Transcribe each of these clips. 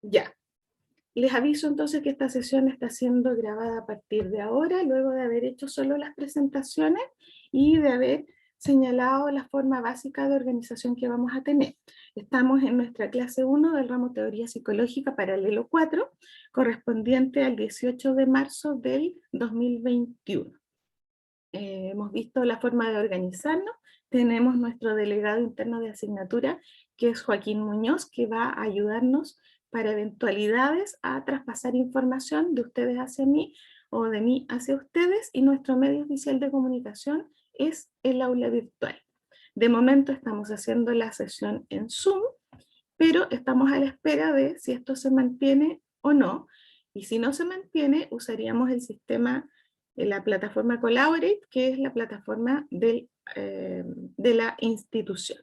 Ya. Les aviso entonces que esta sesión está siendo grabada a partir de ahora, luego de haber hecho solo las presentaciones y de haber señalado la forma básica de organización que vamos a tener. Estamos en nuestra clase 1 del ramo Teoría Psicológica paralelo 4, correspondiente al 18 de marzo del 2021. Hemos visto la forma de organizarnos. Tenemos nuestro delegado interno de asignatura, que es Joaquín Muñoz, que va a ayudarnos para eventualidades a traspasar información de ustedes hacia mí o de mí hacia ustedes, y nuestro medio oficial de comunicación es el aula virtual. De momento estamos haciendo la sesión en Zoom, pero estamos a la espera de si esto se mantiene o no, y si no se mantiene, usaríamos el sistema, la plataforma Collaborate, que es la plataforma de la institución.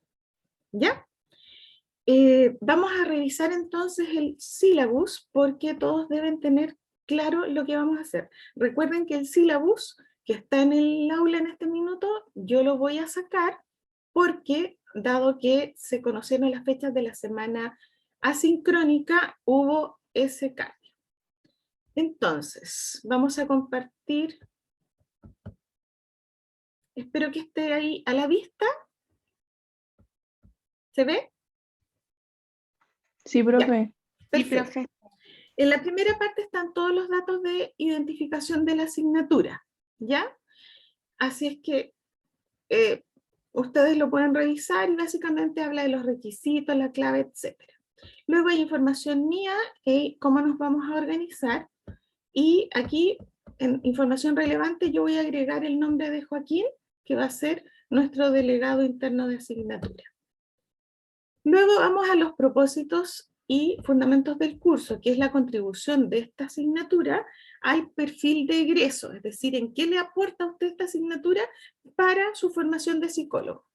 ¿Ya? Vamos a revisar entonces el syllabus, porque todos deben tener claro lo que vamos a hacer. Recuerden que el syllabus que está en el aula en este minuto, yo lo voy a sacar, porque dado que se conocieron las fechas de la semana asincrónica, hubo ese cambio. Entonces, vamos a compartir. Espero que esté ahí a la vista. ¿Se ve? Sí, profe. Perfecto. En la primera parte están todos los datos de identificación de la asignatura, ¿ya? Así es que ustedes lo pueden revisar y básicamente habla de los requisitos, la clave, etc. Luego hay información mía, cómo nos vamos a organizar, y aquí en información relevante yo voy a agregar el nombre de Joaquín, que va a ser nuestro delegado interno de asignatura. Luego vamos a los propósitos y fundamentos del curso, que es la contribución de esta asignatura al perfil de egreso, es decir, en qué le aporta a usted esta asignatura para su formación de psicólogo.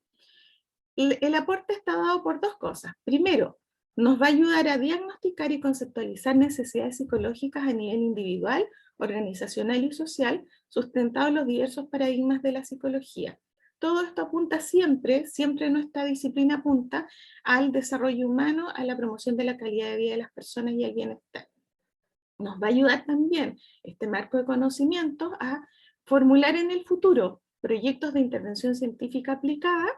El aporte está dado por dos cosas. Primero, nos va a ayudar a diagnosticar y conceptualizar necesidades psicológicas a nivel individual, organizacional y social, sustentado en los diversos paradigmas de la psicología. Todo esto apunta siempre nuestra disciplina apunta al desarrollo humano, a la promoción de la calidad de vida de las personas y al bienestar. Nos va a ayudar también este marco de conocimientos a formular en el futuro proyectos de intervención científica aplicada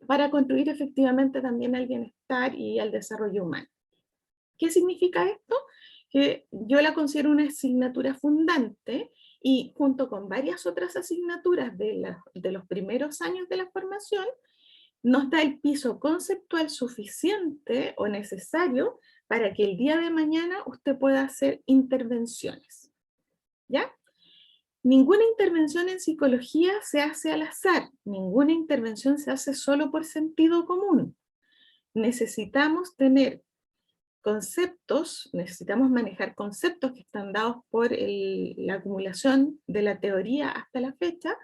para contribuir efectivamente también al bienestar y al desarrollo humano. ¿Qué significa esto? Que yo la considero una asignatura fundante, y junto con varias otras asignaturas de los primeros años de la formación, nos da el piso conceptual suficiente o necesario para que el día de mañana usted pueda hacer intervenciones. ¿Ya? Ninguna intervención en psicología se hace al azar, ninguna intervención se hace solo por sentido común. Necesitamos tener conceptos, necesitamos manejar conceptos que están dados por la acumulación de la teoría hasta la fecha,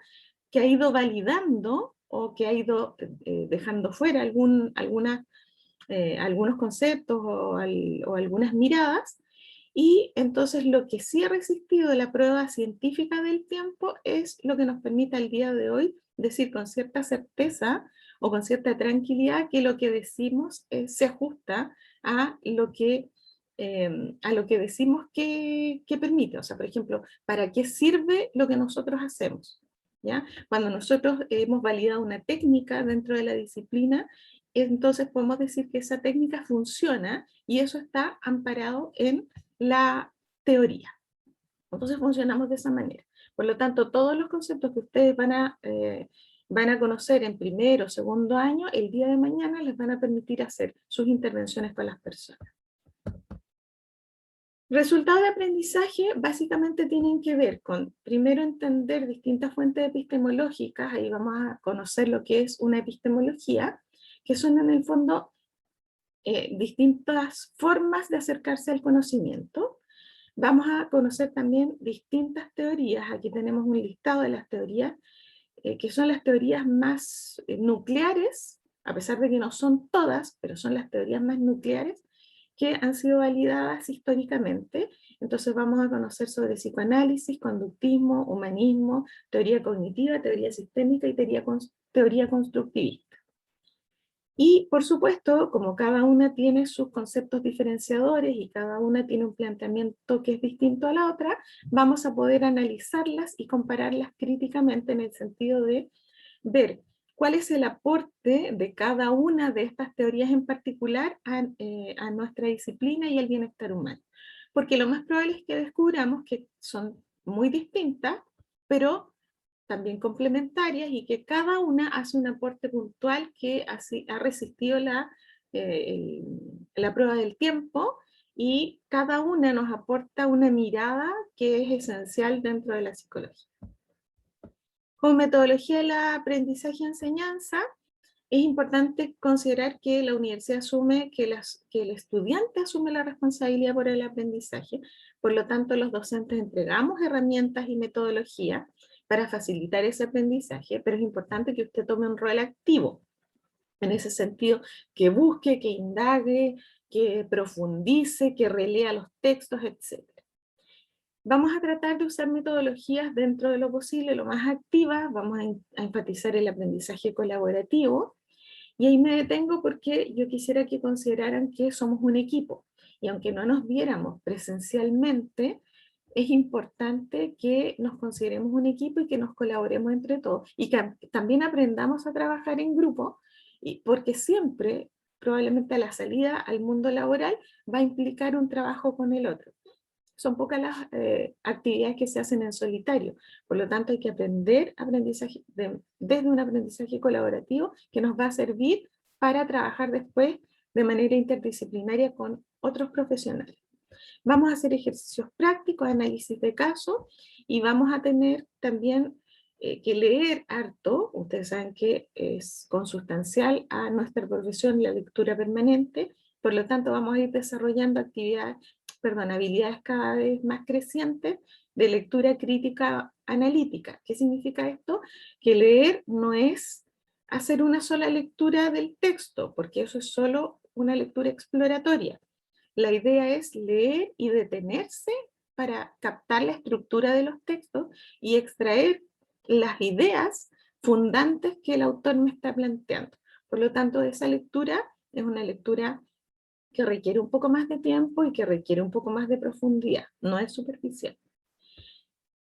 que ha ido validando o que ha ido dejando fuera algunos conceptos o algunas miradas, y entonces lo que sí ha resistido la prueba científica del tiempo es lo que nos permite al día de hoy decir con cierta certeza o con cierta tranquilidad que lo que decimos se ajusta a lo que decimos que permite. O sea, por ejemplo, ¿para qué sirve lo que nosotros hacemos? ¿Ya? Cuando nosotros hemos validado una técnica dentro de la disciplina, entonces podemos decir que esa técnica funciona, y eso está amparado en la teoría. Entonces funcionamos de esa manera. Por lo tanto, todos los conceptos que ustedes van a conocer en primero o segundo año, el día de mañana les van a permitir hacer sus intervenciones con las personas. Resultados de aprendizaje básicamente tienen que ver con, primero, entender distintas fuentes epistemológicas. Ahí vamos a conocer lo que es una epistemología, que son en el fondo distintas formas de acercarse al conocimiento. Vamos a conocer también distintas teorías. Aquí tenemos un listado de las teorías, que son las teorías más nucleares, a pesar de que no son todas, pero son las teorías más nucleares que han sido validadas históricamente. Entonces vamos a conocer sobre psicoanálisis, conductismo, humanismo, teoría cognitiva, teoría sistémica y teoría constructivista. Y por supuesto, como cada una tiene sus conceptos diferenciadores y cada una tiene un planteamiento que es distinto a la otra, vamos a poder analizarlas y compararlas críticamente en el sentido de ver cuál es el aporte de cada una de estas teorías en particular a nuestra disciplina y al bienestar humano. Porque lo más probable es que descubramos que son muy distintas, pero también complementarias y que cada una hace un aporte puntual que así ha resistido la prueba del tiempo y cada una nos aporta una mirada que es esencial dentro de la psicología. Con metodología del aprendizaje y enseñanza, es importante considerar que la universidad asume que el estudiante asume la responsabilidad por el aprendizaje, por lo tanto los docentes entregamos herramientas y metodología para facilitar ese aprendizaje, pero es importante que usted tome un rol activo, en ese sentido, que busque, que indague, que profundice, que relea los textos, etc. Vamos a tratar de usar metodologías dentro de lo posible, lo más activas, vamos a enfatizar el aprendizaje colaborativo, y ahí me detengo porque yo quisiera que consideraran que somos un equipo. Y aunque no nos viéramos presencialmente, es importante que nos consideremos un equipo y que nos colaboremos entre todos. Y que también aprendamos a trabajar en grupo, porque siempre, probablemente a la salida al mundo laboral, va a implicar un trabajo con el otro. Son pocas las actividades que se hacen en solitario. Por lo tanto, hay que aprender aprendizaje desde un aprendizaje colaborativo que nos va a servir para trabajar después de manera interdisciplinaria con otros profesionales. Vamos a hacer ejercicios prácticos, análisis de casos, y vamos a tener también que leer harto. Ustedes saben que es consustancial a nuestra profesión la lectura permanente, por lo tanto vamos a ir desarrollando habilidades cada vez más crecientes de lectura crítica analítica. ¿Qué significa esto? Que leer no es hacer una sola lectura del texto, porque eso es solo una lectura exploratoria. La idea es leer y detenerse para captar la estructura de los textos y extraer las ideas fundantes que el autor me está planteando. Por lo tanto, esa lectura es una lectura que requiere un poco más de tiempo y que requiere un poco más de profundidad, no es superficial.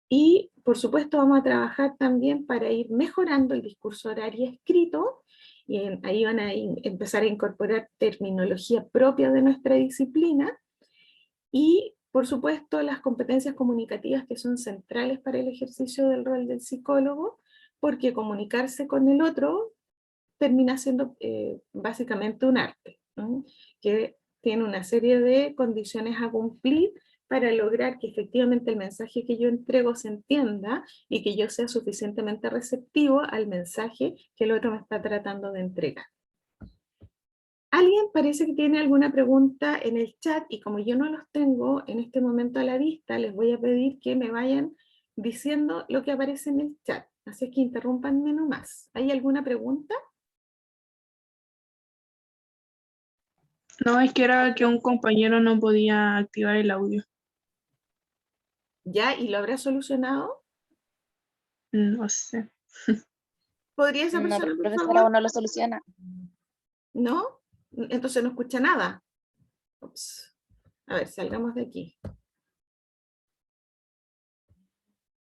Y, por supuesto, vamos a trabajar también para ir mejorando el discurso oral y escrito, y ahí van a empezar a incorporar terminología propia de nuestra disciplina, y, por supuesto, las competencias comunicativas que son centrales para el ejercicio del rol del psicólogo, porque comunicarse con el otro termina siendo básicamente un arte, ¿no? Que tiene una serie de condiciones a cumplir para lograr que efectivamente el mensaje que yo entrego se entienda y que yo sea suficientemente receptivo al mensaje que el otro me está tratando de entregar. ¿Alguien parece que tiene alguna pregunta en el chat? Y como yo no los tengo en este momento a la vista, les voy a pedir que me vayan diciendo lo que aparece en el chat. Así que interrúmpanme nomás. ¿Hay alguna pregunta? No, es que era que un compañero no podía activar el audio. ¿Ya? ¿Y lo habrá solucionado? No sé. ¿Podría esa No, persona, por profesora, favor? uno lo soluciona. ¿No? Entonces no escucha nada. Ups. A ver, salgamos de aquí.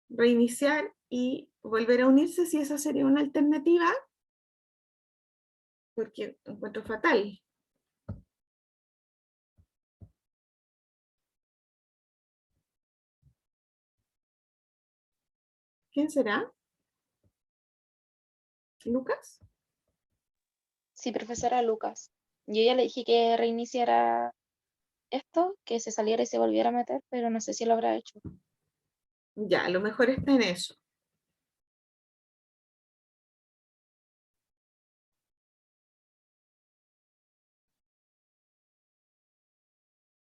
Reiniciar y volver a unirse, si esa sería una alternativa, porque encuentro fatal. ¿Quién será? ¿Lucas? Sí, profesora Lucas. Yo ya le dije que reiniciara esto, que se saliera y se volviera a meter, pero no sé si lo habrá hecho. Ya, a lo mejor está en eso.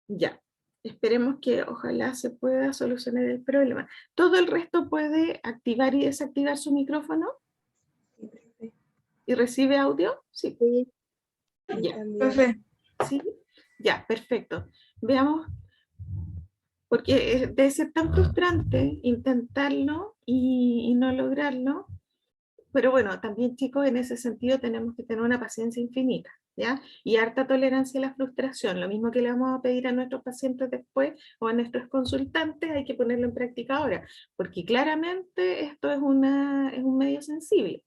Ya. Esperemos que ojalá se pueda solucionar el problema. ¿Todo el resto puede activar y desactivar su micrófono? ¿Y recibe audio? Sí. Ya. Profe, ¿Sí? Ya, perfecto. Veamos, porque debe ser tan frustrante intentarlo y no lograrlo. Pero bueno, también chicos, en ese sentido tenemos que tener una paciencia infinita, ¿ya? Y harta tolerancia a la frustración. Lo mismo que le vamos a pedir a nuestros pacientes después o a nuestros consultantes, hay que ponerlo en práctica ahora, porque claramente esto es un medio sensible.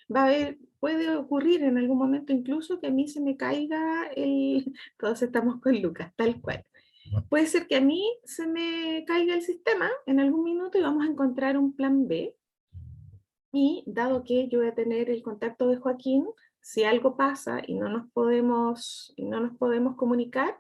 Va a haber, puede ocurrir en algún momento incluso que a mí se me caiga el... Todos estamos con Lucas, tal cual. Puede ser que a mí se me caiga el sistema en algún minuto y vamos a encontrar un plan B. Y dado que yo voy a tener el contacto de Joaquín, si algo pasa y no nos podemos comunicar,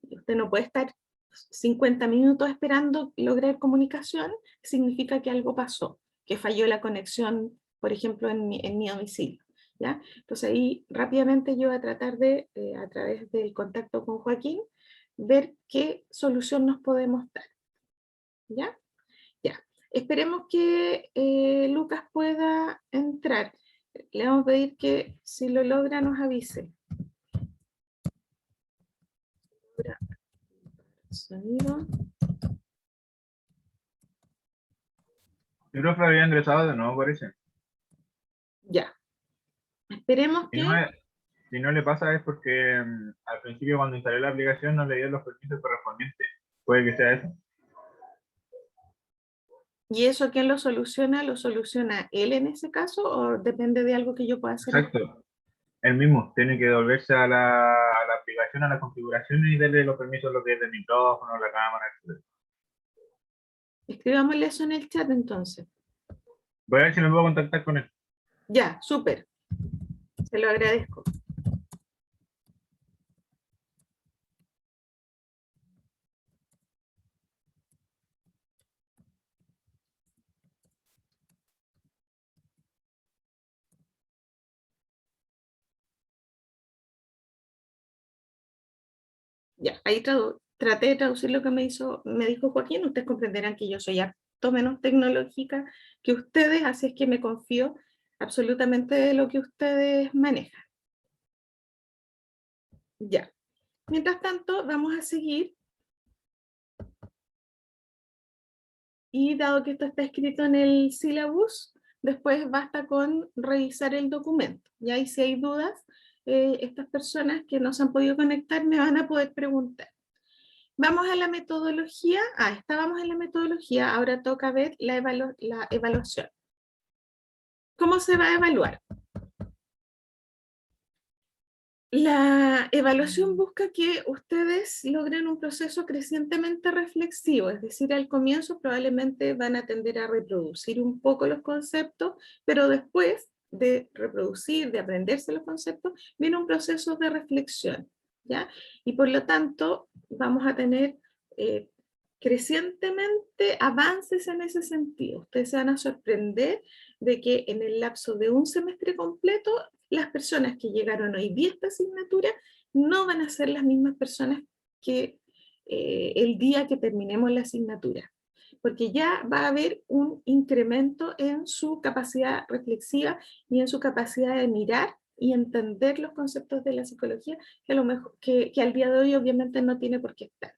y usted no puede estar 50 minutos esperando lograr comunicación, significa que algo pasó, que falló la conexión, por ejemplo, en mi domicilio. ¿Ya? Entonces ahí rápidamente yo voy a tratar de, a través del contacto con Joaquín, ver qué solución nos podemos dar. ¿Ya? Ya. Esperemos que Lucas pueda entrar. Le vamos a pedir que si lo logra nos avise. Sonido. Yo creo que lo había ingresado de nuevo, parece. Ya. Esperemos Si que... no, si no le pasa es porque al principio cuando instalé la aplicación no le dio los permisos correspondientes. Puede que sea eso. ¿Y eso quién lo soluciona? ¿Lo soluciona él en ese caso o depende de algo que yo pueda hacer? Exacto. El mismo tiene que devolverse a la aplicación, a las configuraciones y darle los permisos, lo que es el micrófono, la cámara, etc. Escribámosle eso en el chat entonces. Voy a ver si me puedo contactar con él. Ya, súper. Se lo agradezco. Ya, ahí traté de traducir lo que me dijo Joaquín. Ustedes comprenderán que yo soy harto menos tecnológica que ustedes, así es que me confío absolutamente de lo que ustedes manejan. Ya. Mientras tanto, vamos a seguir. Y dado que esto está escrito en el syllabus, después basta con revisar el documento. Ya, y si hay dudas, estas personas que no se han podido conectar me van a poder preguntar. Vamos a la metodología. Estábamos en la metodología, ahora toca ver la evaluación. ¿Cómo se va a evaluar? La evaluación busca que ustedes logren un proceso crecientemente reflexivo, es decir, al comienzo probablemente van a tender a reproducir un poco los conceptos, pero después de reproducir, de aprenderse los conceptos, viene un proceso de reflexión, ¿ya? Y por lo tanto vamos a tener crecientemente avances en ese sentido. Ustedes se van a sorprender de que en el lapso de un semestre completo las personas que llegaron hoy día a esta asignatura no van a ser las mismas personas que el día que terminemos la asignatura, porque ya va a haber un incremento en su capacidad reflexiva y en su capacidad de mirar y entender los conceptos de la psicología que, a lo mejor, que al día de hoy obviamente no tiene por qué estar.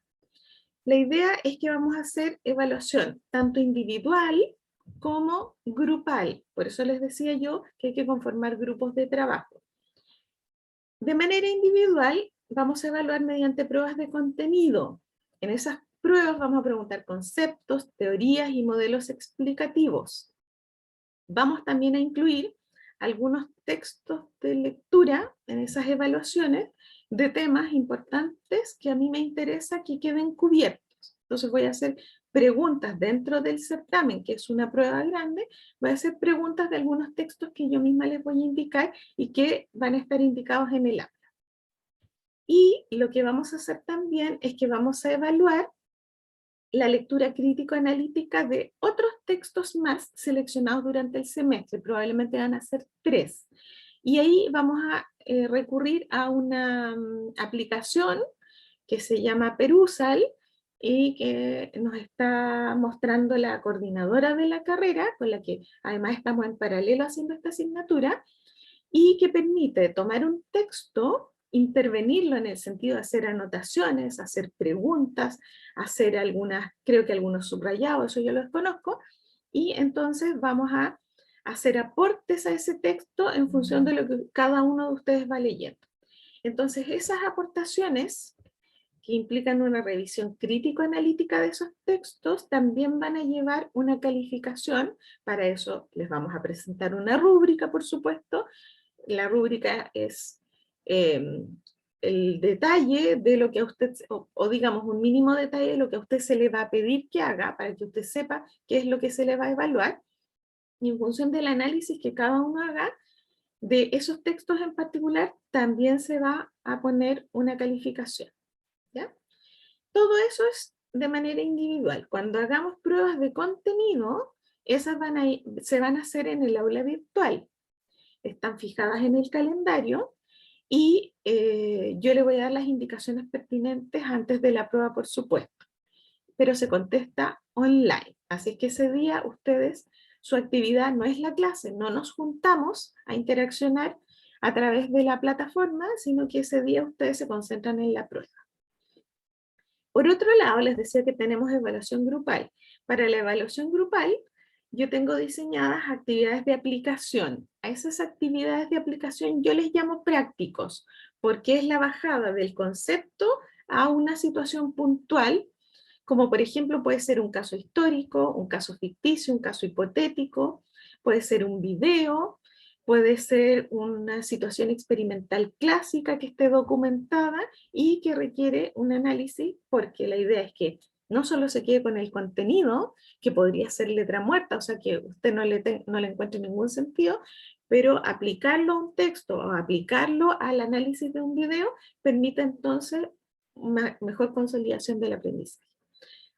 La idea es que vamos a hacer evaluación tanto individual como grupal. Por eso les decía yo que hay que conformar grupos de trabajo. De manera individual, vamos a evaluar mediante pruebas de contenido. En esas pruebas vamos a preguntar conceptos, teorías y modelos explicativos. Vamos también a incluir algunos textos de lectura en esas evaluaciones de temas importantes que a mí me interesa que queden cubiertos. Entonces voy a hacer preguntas dentro del certamen, que es una prueba grande, voy a hacer preguntas de algunos textos que yo misma les voy a indicar y que van a estar indicados en el aula. Y lo que vamos a hacer también es que vamos a evaluar la lectura crítico-analítica de otros textos más seleccionados durante el semestre, probablemente van a ser 3. Y ahí vamos a recurrir a una aplicación que se llama Perusal y que nos está mostrando la coordinadora de la carrera, con la que además estamos en paralelo haciendo esta asignatura, y que permite tomar un texto, intervenirlo en el sentido de hacer anotaciones, hacer preguntas, hacer algunas, creo que algunos subrayados, eso yo los conozco, y entonces vamos a hacer aportes a ese texto en función de lo que cada uno de ustedes va leyendo. Entonces, esas aportaciones que implican una revisión crítico-analítica de esos textos, también van a llevar una calificación. Para eso les vamos a presentar una rúbrica, por supuesto. La rúbrica es el detalle de lo que a usted, o digamos un mínimo detalle de lo que a usted se le va a pedir que haga, para que usted sepa qué es lo que se le va a evaluar, y en función del análisis que cada uno haga de esos textos en particular, también se va a poner una calificación. ¿Ya? Todo eso es de manera individual. Cuando hagamos pruebas de contenido, esas se van a hacer en el aula virtual. Están fijadas en el calendario y yo le voy a dar las indicaciones pertinentes antes de la prueba, por supuesto. Pero se contesta online. Así es que ese día ustedes, su actividad no es la clase, no nos juntamos a interaccionar a través de la plataforma, sino que ese día ustedes se concentran en la prueba. Por otro lado, les decía que tenemos evaluación grupal. Para la evaluación grupal, yo tengo diseñadas actividades de aplicación. A esas actividades de aplicación yo les llamo prácticos, porque es la bajada del concepto a una situación puntual, como por ejemplo puede ser un caso histórico, un caso ficticio, un caso hipotético, puede ser un video, puede ser una situación experimental clásica que esté documentada y que requiere un análisis, porque la idea es que no solo se quede con el contenido, que podría ser letra muerta, o sea que usted no le encuentre ningún sentido, pero aplicarlo a un texto o aplicarlo al análisis de un video permite entonces una mejor consolidación del aprendizaje.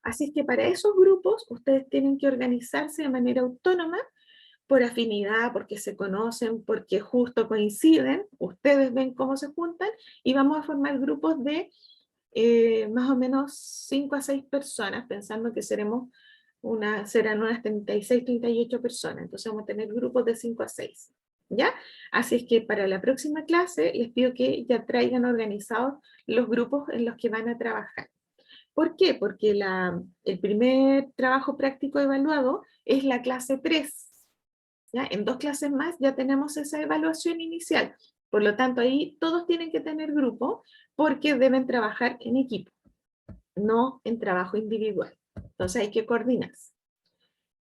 Así es que para esos grupos ustedes tienen que organizarse de manera autónoma, por afinidad, porque se conocen, porque justo coinciden, ustedes ven cómo se juntan, y vamos a formar grupos de más o menos 5 a 6 personas, pensando que serán unas 36, 38 personas, entonces vamos a tener grupos de 5 a 6. ¿Ya? Así es que para la próxima clase les pido que ya traigan organizados los grupos en los que van a trabajar. ¿Por qué? Porque el primer trabajo práctico evaluado es la clase 3. ¿Ya? En 2 clases más ya tenemos esa evaluación inicial. Por lo tanto, ahí todos tienen que tener grupo porque deben trabajar en equipo, no en trabajo individual. Entonces hay que coordinarse.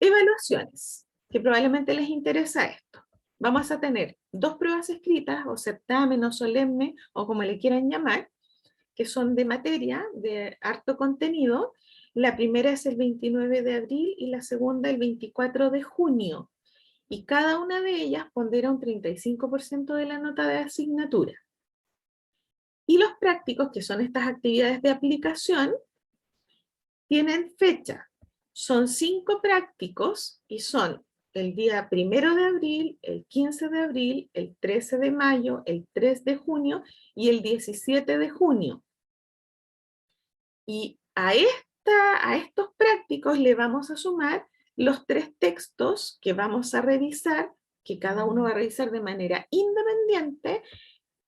Evaluaciones, que probablemente les interesa esto. Vamos a tener 2 pruebas escritas, o certamen, o solemne, o como le quieran llamar, que son de materia, de harto contenido. La primera es el 29 de abril y la segunda el 24 de junio. Y cada una de ellas pondera un 35% de la nota de asignatura. Y los prácticos, que son estas actividades de aplicación, tienen fecha. Son 5 prácticos y son el día 1 de abril, el 15 de abril, el 13 de mayo, el 3 de junio y el 17 de junio. Y a estos prácticos le vamos a sumar los 3 textos que vamos a revisar, que cada uno va a revisar de manera independiente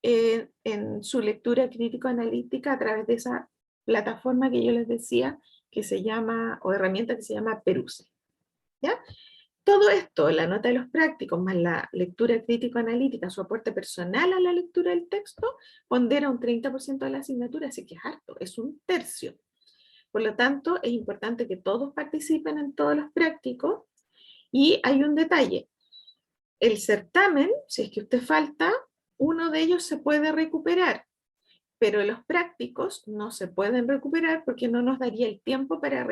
en su lectura crítico-analítica a través de esa plataforma que yo les decía que se llama, o herramienta que se llama Peruse. ¿Ya? Todo esto, la nota de los prácticos, más la lectura crítico-analítica, su aporte personal a la lectura del texto, pondera un 30% de la asignatura, así que es harto, es un tercio. Por lo tanto, es importante que todos participen en todos los prácticos. Y hay un detalle. El certamen, si es que usted falta, uno de ellos se puede recuperar, pero los prácticos no se pueden recuperar porque no nos daría el tiempo para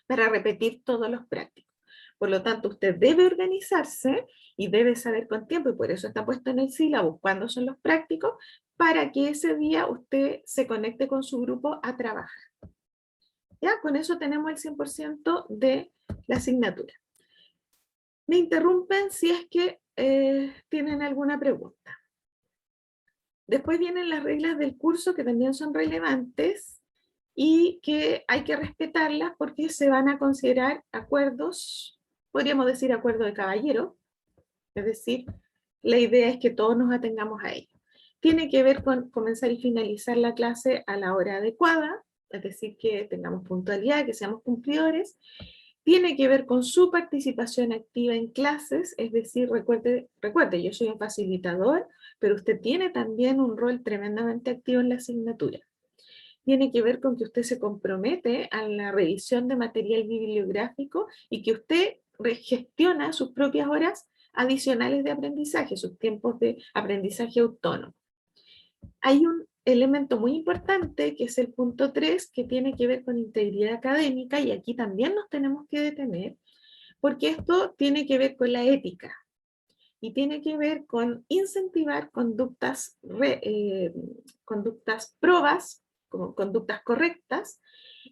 repetir todos los prácticos. Por lo tanto, usted debe organizarse y debe saber con tiempo, y por eso está puesto en el sílabo cuándo son los prácticos, para que ese día usted se conecte con su grupo a trabajar. Ya, con eso tenemos el 100% de la asignatura. Me interrumpen si es que tienen alguna pregunta. Después vienen las reglas del curso, que también son relevantes y que hay que respetarlas porque se van a considerar acuerdos, podríamos decir acuerdo de caballero, es decir, la idea es que todos nos atengamos a ello. Tiene que ver con comenzar y finalizar la clase a la hora adecuada, es decir, que tengamos puntualidad, que seamos cumplidores. tiene que ver con su participación activa en clases, es decir, recuerde, yo soy un facilitador, pero usted tiene también un rol tremendamente activo en la asignatura. Tiene que ver con que usted se compromete a la revisión de material bibliográfico y que usted gestiona sus propias horas adicionales de aprendizaje, sus tiempos de aprendizaje autónomo. Hay un elemento muy importante que es el punto 3, que tiene que ver con integridad académica, y aquí también nos tenemos que detener, porque esto tiene que ver con la ética y tiene que ver con incentivar conductas probas, como conductas correctas,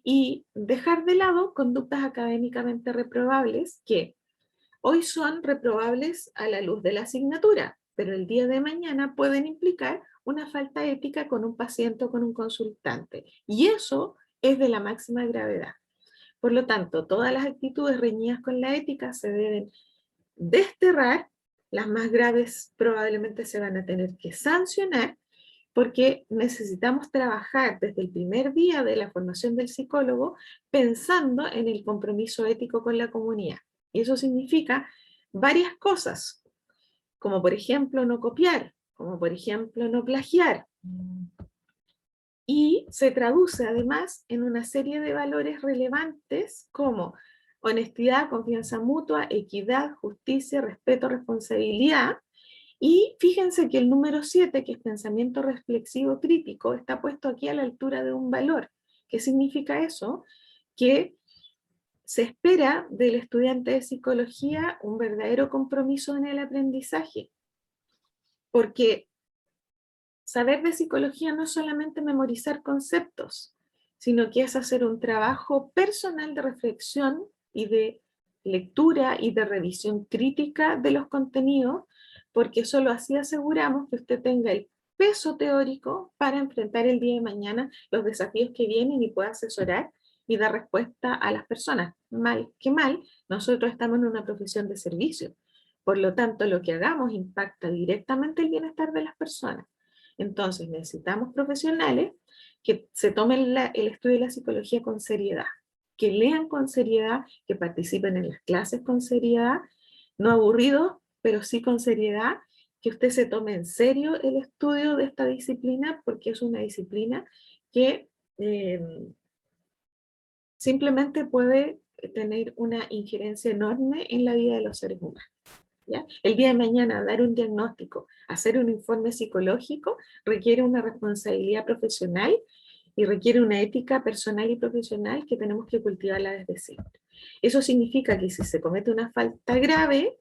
y dejar de lado conductas académicamente reprobables que hoy son reprobables a la luz de la asignatura, pero el día de mañana pueden implicar una falta ética con un paciente o con un consultante. Y eso es de la máxima gravedad. Por lo tanto, todas las actitudes reñidas con la ética se deben desterrar. Las más graves probablemente se van a tener que sancionar, porque necesitamos trabajar desde el primer día de la formación del psicólogo pensando en el compromiso ético con la comunidad. Y eso significa varias cosas, como por ejemplo no copiar, como por ejemplo no plagiar. Y se traduce además en una serie de valores relevantes como honestidad, confianza mutua, equidad, justicia, respeto, responsabilidad. Y fíjense que el número 7, que es pensamiento reflexivo crítico, está puesto aquí a la altura de un valor. ¿Qué significa eso? Que se espera del estudiante de psicología un verdadero compromiso en el aprendizaje, porque saber de psicología no es solamente memorizar conceptos, sino que es hacer un trabajo personal de reflexión y de lectura y de revisión crítica de los contenidos, porque solo así aseguramos que usted tenga el peso teórico para enfrentar el día de mañana los desafíos que vienen y pueda asesorar y dar respuesta a las personas. Mal que mal, nosotros estamos en una profesión de servicio. Por lo tanto, lo que hagamos impacta directamente el bienestar de las personas. Entonces, necesitamos profesionales que se tomen el estudio de la psicología con seriedad, que lean con seriedad, que participen en las clases con seriedad, no aburridos, pero sí con seriedad, que usted se tome en serio el estudio de esta disciplina, porque es una disciplina que simplemente puede tener una injerencia enorme en la vida de los seres humanos. ¿Ya? El día de mañana dar un diagnóstico, hacer un informe psicológico, requiere una responsabilidad profesional y requiere una ética personal y profesional que tenemos que cultivarla desde siempre. Eso significa que si se comete una falta grave,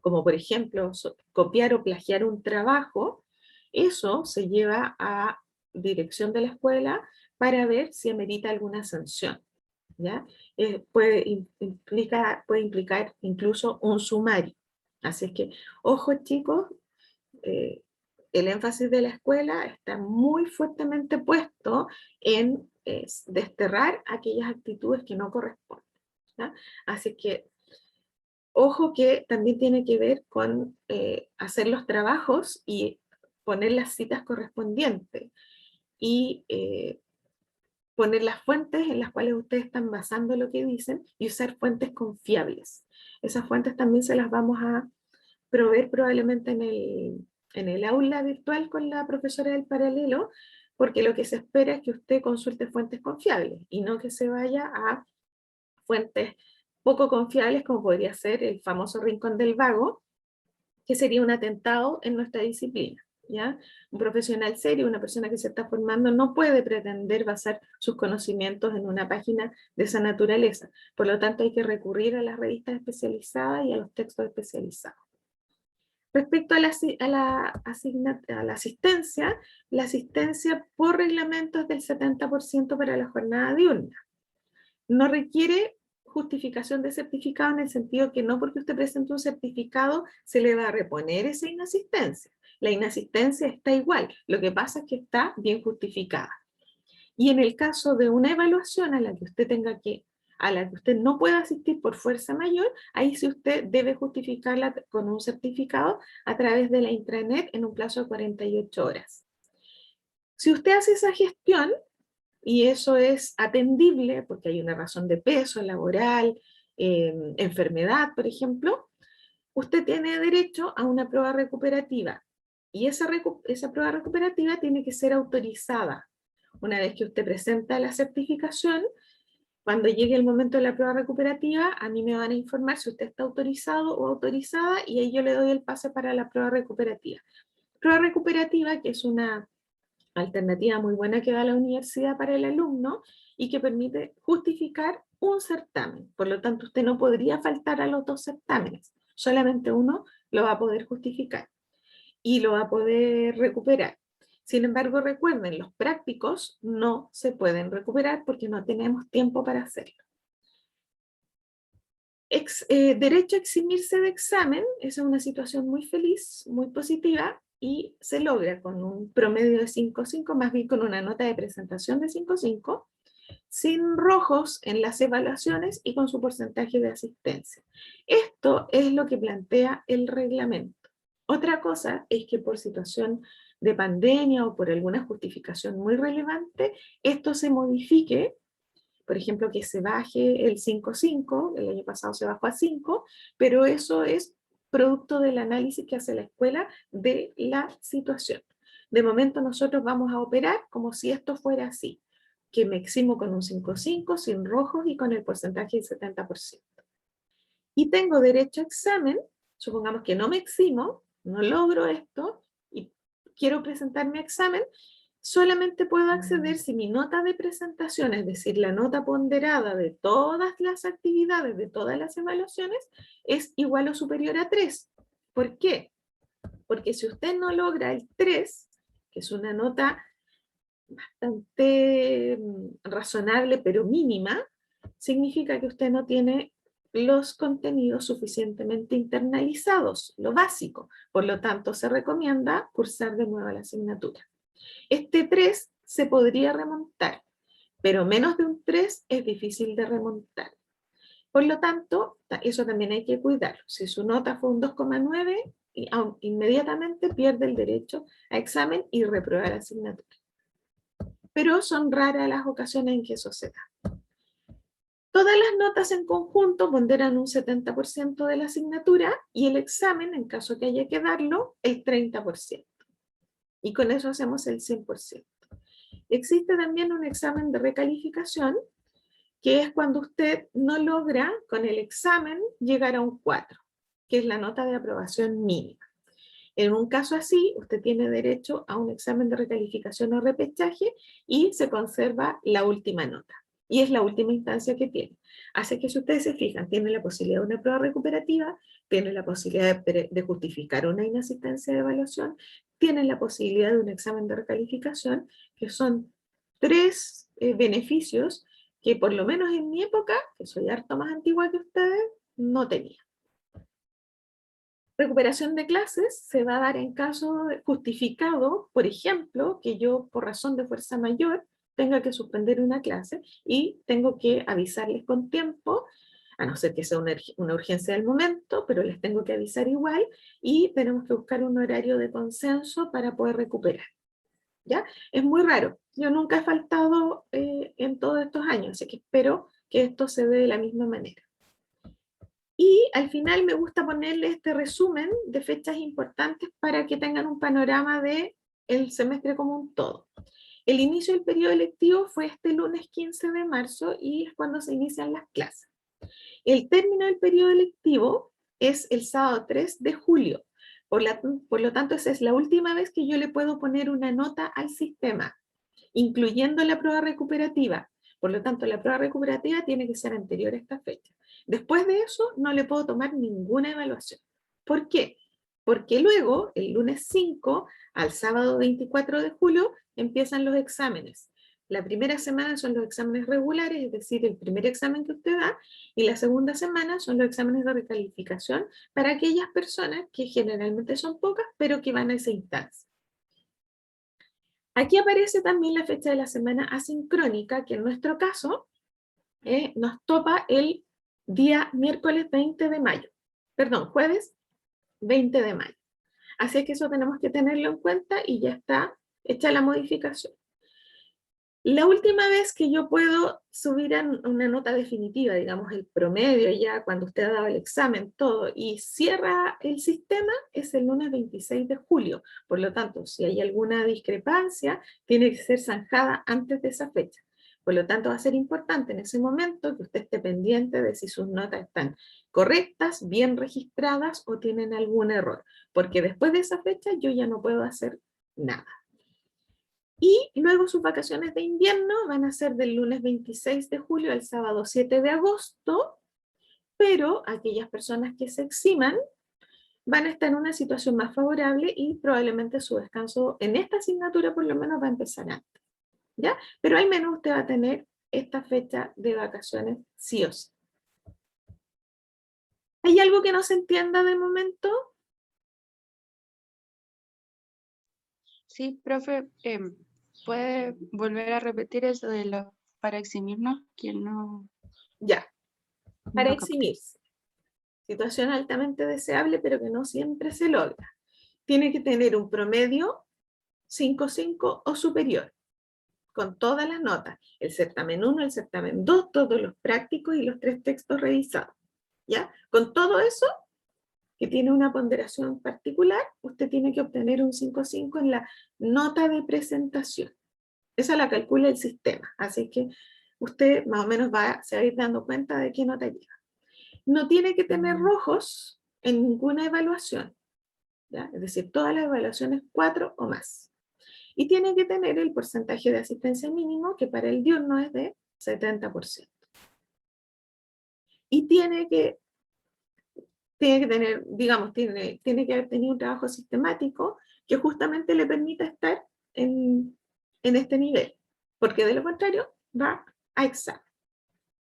como por ejemplo copiar o plagiar un trabajo, eso se lleva a dirección de la escuela para ver si amerita alguna sanción. ¿Ya? Puede implicar incluso un sumario. Así es que, ojo chicos, el énfasis de la escuela está muy fuertemente puesto en desterrar aquellas actitudes que no corresponden. ¿Ya? Así que, ojo que también tiene que ver con hacer los trabajos y poner las citas correspondientes. Y poner las fuentes en las cuales ustedes están basando lo que dicen y usar fuentes confiables. Esas fuentes también se las vamos a proveer probablemente en el aula virtual con la profesora del paralelo, porque lo que se espera es que usted consulte fuentes confiables y no que se vaya a fuentes poco confiables, como podría ser el famoso rincón del vago, que sería un atentado en nuestra disciplina. ¿Ya? Un profesional serio, una persona que se está formando, no puede pretender basar sus conocimientos en una página de esa naturaleza. Por lo tanto, hay que recurrir a las revistas especializadas y a los textos especializados. Respecto a la asistencia por reglamento es del 70% para la jornada diurna. No requiere justificación de certificado en el sentido que no porque usted presente un certificado se le va a reponer esa inasistencia. La inasistencia está igual, lo que pasa es que está bien justificada. Y en el caso de una evaluación a la que usted no pueda asistir por fuerza mayor, ahí sí usted debe justificarla con un certificado a través de la intranet en un plazo de 48 horas. Si usted hace esa gestión, y eso es atendible porque hay una razón de peso laboral, enfermedad, por ejemplo, usted tiene derecho a una prueba recuperativa. Y esa prueba recuperativa tiene que ser autorizada. Una vez que usted presenta la certificación, cuando llegue el momento de la prueba recuperativa, a mí me van a informar si usted está autorizado o autorizada y ahí yo le doy el pase para la prueba recuperativa. Prueba recuperativa, que es una alternativa muy buena que da la universidad para el alumno y que permite justificar un certamen. Por lo tanto, usted no podría faltar a los 2 certámenes. Solamente uno lo va a poder justificar y lo va a poder recuperar. Sin embargo, recuerden, los prácticos no se pueden recuperar porque no tenemos tiempo para hacerlo. Derecho a eximirse de examen, esa es una situación muy feliz, muy positiva, y se logra con un promedio de 5.5, más bien con una nota de presentación de 5.5, sin rojos en las evaluaciones y con su porcentaje de asistencia. Esto es lo que plantea el reglamento. Otra cosa es que por situación de pandemia o por alguna justificación muy relevante, esto se modifique, por ejemplo, que se baje el 5.5, el año pasado se bajó a 5, pero eso es producto del análisis que hace la escuela de la situación. De momento nosotros vamos a operar como si esto fuera así, que me eximo con un 5.5, sin rojos y con el porcentaje del 70%. Y tengo derecho a examen, supongamos que no me eximo, no logro esto y quiero presentar mi examen, solamente puedo acceder si mi nota de presentación, es decir, la nota ponderada de todas las actividades, de todas las evaluaciones, es igual o superior a 3. ¿Por qué? Porque si usted no logra el 3, que es una nota bastante razonable pero mínima, significa que usted no tiene los contenidos suficientemente internalizados, lo básico. Por lo tanto, se recomienda cursar de nuevo la asignatura. Este 3 se podría remontar, pero menos de un 3 es difícil de remontar. Por lo tanto, eso también hay que cuidarlo. Si su nota fue un 2,9, inmediatamente pierde el derecho a examen y reprueba la asignatura. Pero son raras las ocasiones en que eso se da. Todas las notas en conjunto ponderan un 70% de la asignatura y el examen, en caso que haya que darlo, el 30%. Y con eso hacemos el 100%. Existe también un examen de recalificación, que es cuando usted no logra con el examen llegar a un 4, que es la nota de aprobación mínima. En un caso así, usted tiene derecho a un examen de recalificación o repechaje y se conserva la última nota. Y es la última instancia que tiene. Así que si ustedes se fijan, tiene la posibilidad de una prueba recuperativa, tiene la posibilidad de justificar una inasistencia de evaluación, tiene la posibilidad de un examen de recalificación, que son 3 beneficios que por lo menos en mi época, que soy harto más antigua que ustedes, no tenía. Recuperación de clases se va a dar en caso justificado, por ejemplo, que yo por razón de fuerza mayor tenga que suspender una clase y tengo que avisarles con tiempo, a no ser que sea una urgencia del momento, pero les tengo que avisar igual y tenemos que buscar un horario de consenso para poder recuperar. ¿Ya? Es muy raro. Yo nunca he faltado en todos estos años, así que espero que esto se dé de la misma manera. Y al final me gusta ponerle este resumen de fechas importantes para que tengan un panorama del semestre como un todo. El inicio del periodo lectivo fue este lunes 15 de marzo y es cuando se inician las clases. El término del periodo lectivo es el sábado 3 de julio. Por lo tanto, esa es la última vez que yo le puedo poner una nota al sistema, incluyendo la prueba recuperativa. Por lo tanto, la prueba recuperativa tiene que ser anterior a esta fecha. Después de eso, no le puedo tomar ninguna evaluación. ¿Por qué? Porque luego, el lunes 5 al sábado 24 de julio, empiezan los exámenes. La primera semana son los exámenes regulares, es decir, el primer examen que usted da, y la segunda semana son los exámenes de recalificación para aquellas personas que generalmente son pocas, pero que van a esa instancia. Aquí aparece también la fecha de la semana asincrónica, que en nuestro caso nos topa el día miércoles 20 de mayo. Perdón, jueves 20 de mayo. Así es que eso tenemos que tenerlo en cuenta y ya está hecha la modificación. La última vez que yo puedo subir a una nota definitiva, digamos el promedio ya cuando usted ha dado el examen, todo, y cierra el sistema, es el lunes 26 de julio. Por lo tanto, si hay alguna discrepancia, tiene que ser zanjada antes de esa fecha. Por lo tanto, va a ser importante en ese momento que usted esté pendiente de si sus notas están correctas, bien registradas o tienen algún error, porque después de esa fecha yo ya no puedo hacer nada. Y luego sus vacaciones de invierno van a ser del lunes 26 de julio al sábado 7 de agosto, pero aquellas personas que se eximan van a estar en una situación más favorable y probablemente su descanso en esta asignatura por lo menos va a empezar antes, ¿ya? Pero al menos usted va a tener esta fecha de vacaciones sí o sí. ¿Hay algo que no se entienda de momento? Sí, profe, ¿puede volver a repetir eso de lo para eximirnos? Que no, Ya, no para lo capté. eximirse. Situación altamente deseable, pero que no siempre se logra. Tiene que tener un promedio 5.5 o superior, con todas las notas, el certamen 1, el certamen 2, todos los prácticos y los 3 textos revisados, ¿ya? Con todo eso, que tiene una ponderación particular, usted tiene que obtener un 5.5 en la nota de presentación. Esa la calcula el sistema, así que usted más o menos se va a ir dando cuenta de qué nota lleva. No tiene que tener rojos en ninguna evaluación, ¿ya? Es decir, todas las evaluaciones 4 o más. Y tiene que tener el porcentaje de asistencia mínimo, que para el diurno es de 70%. Y tiene que tener, digamos, tiene que haber tenido un trabajo sistemático que justamente le permita estar en este nivel, porque de lo contrario va a examen,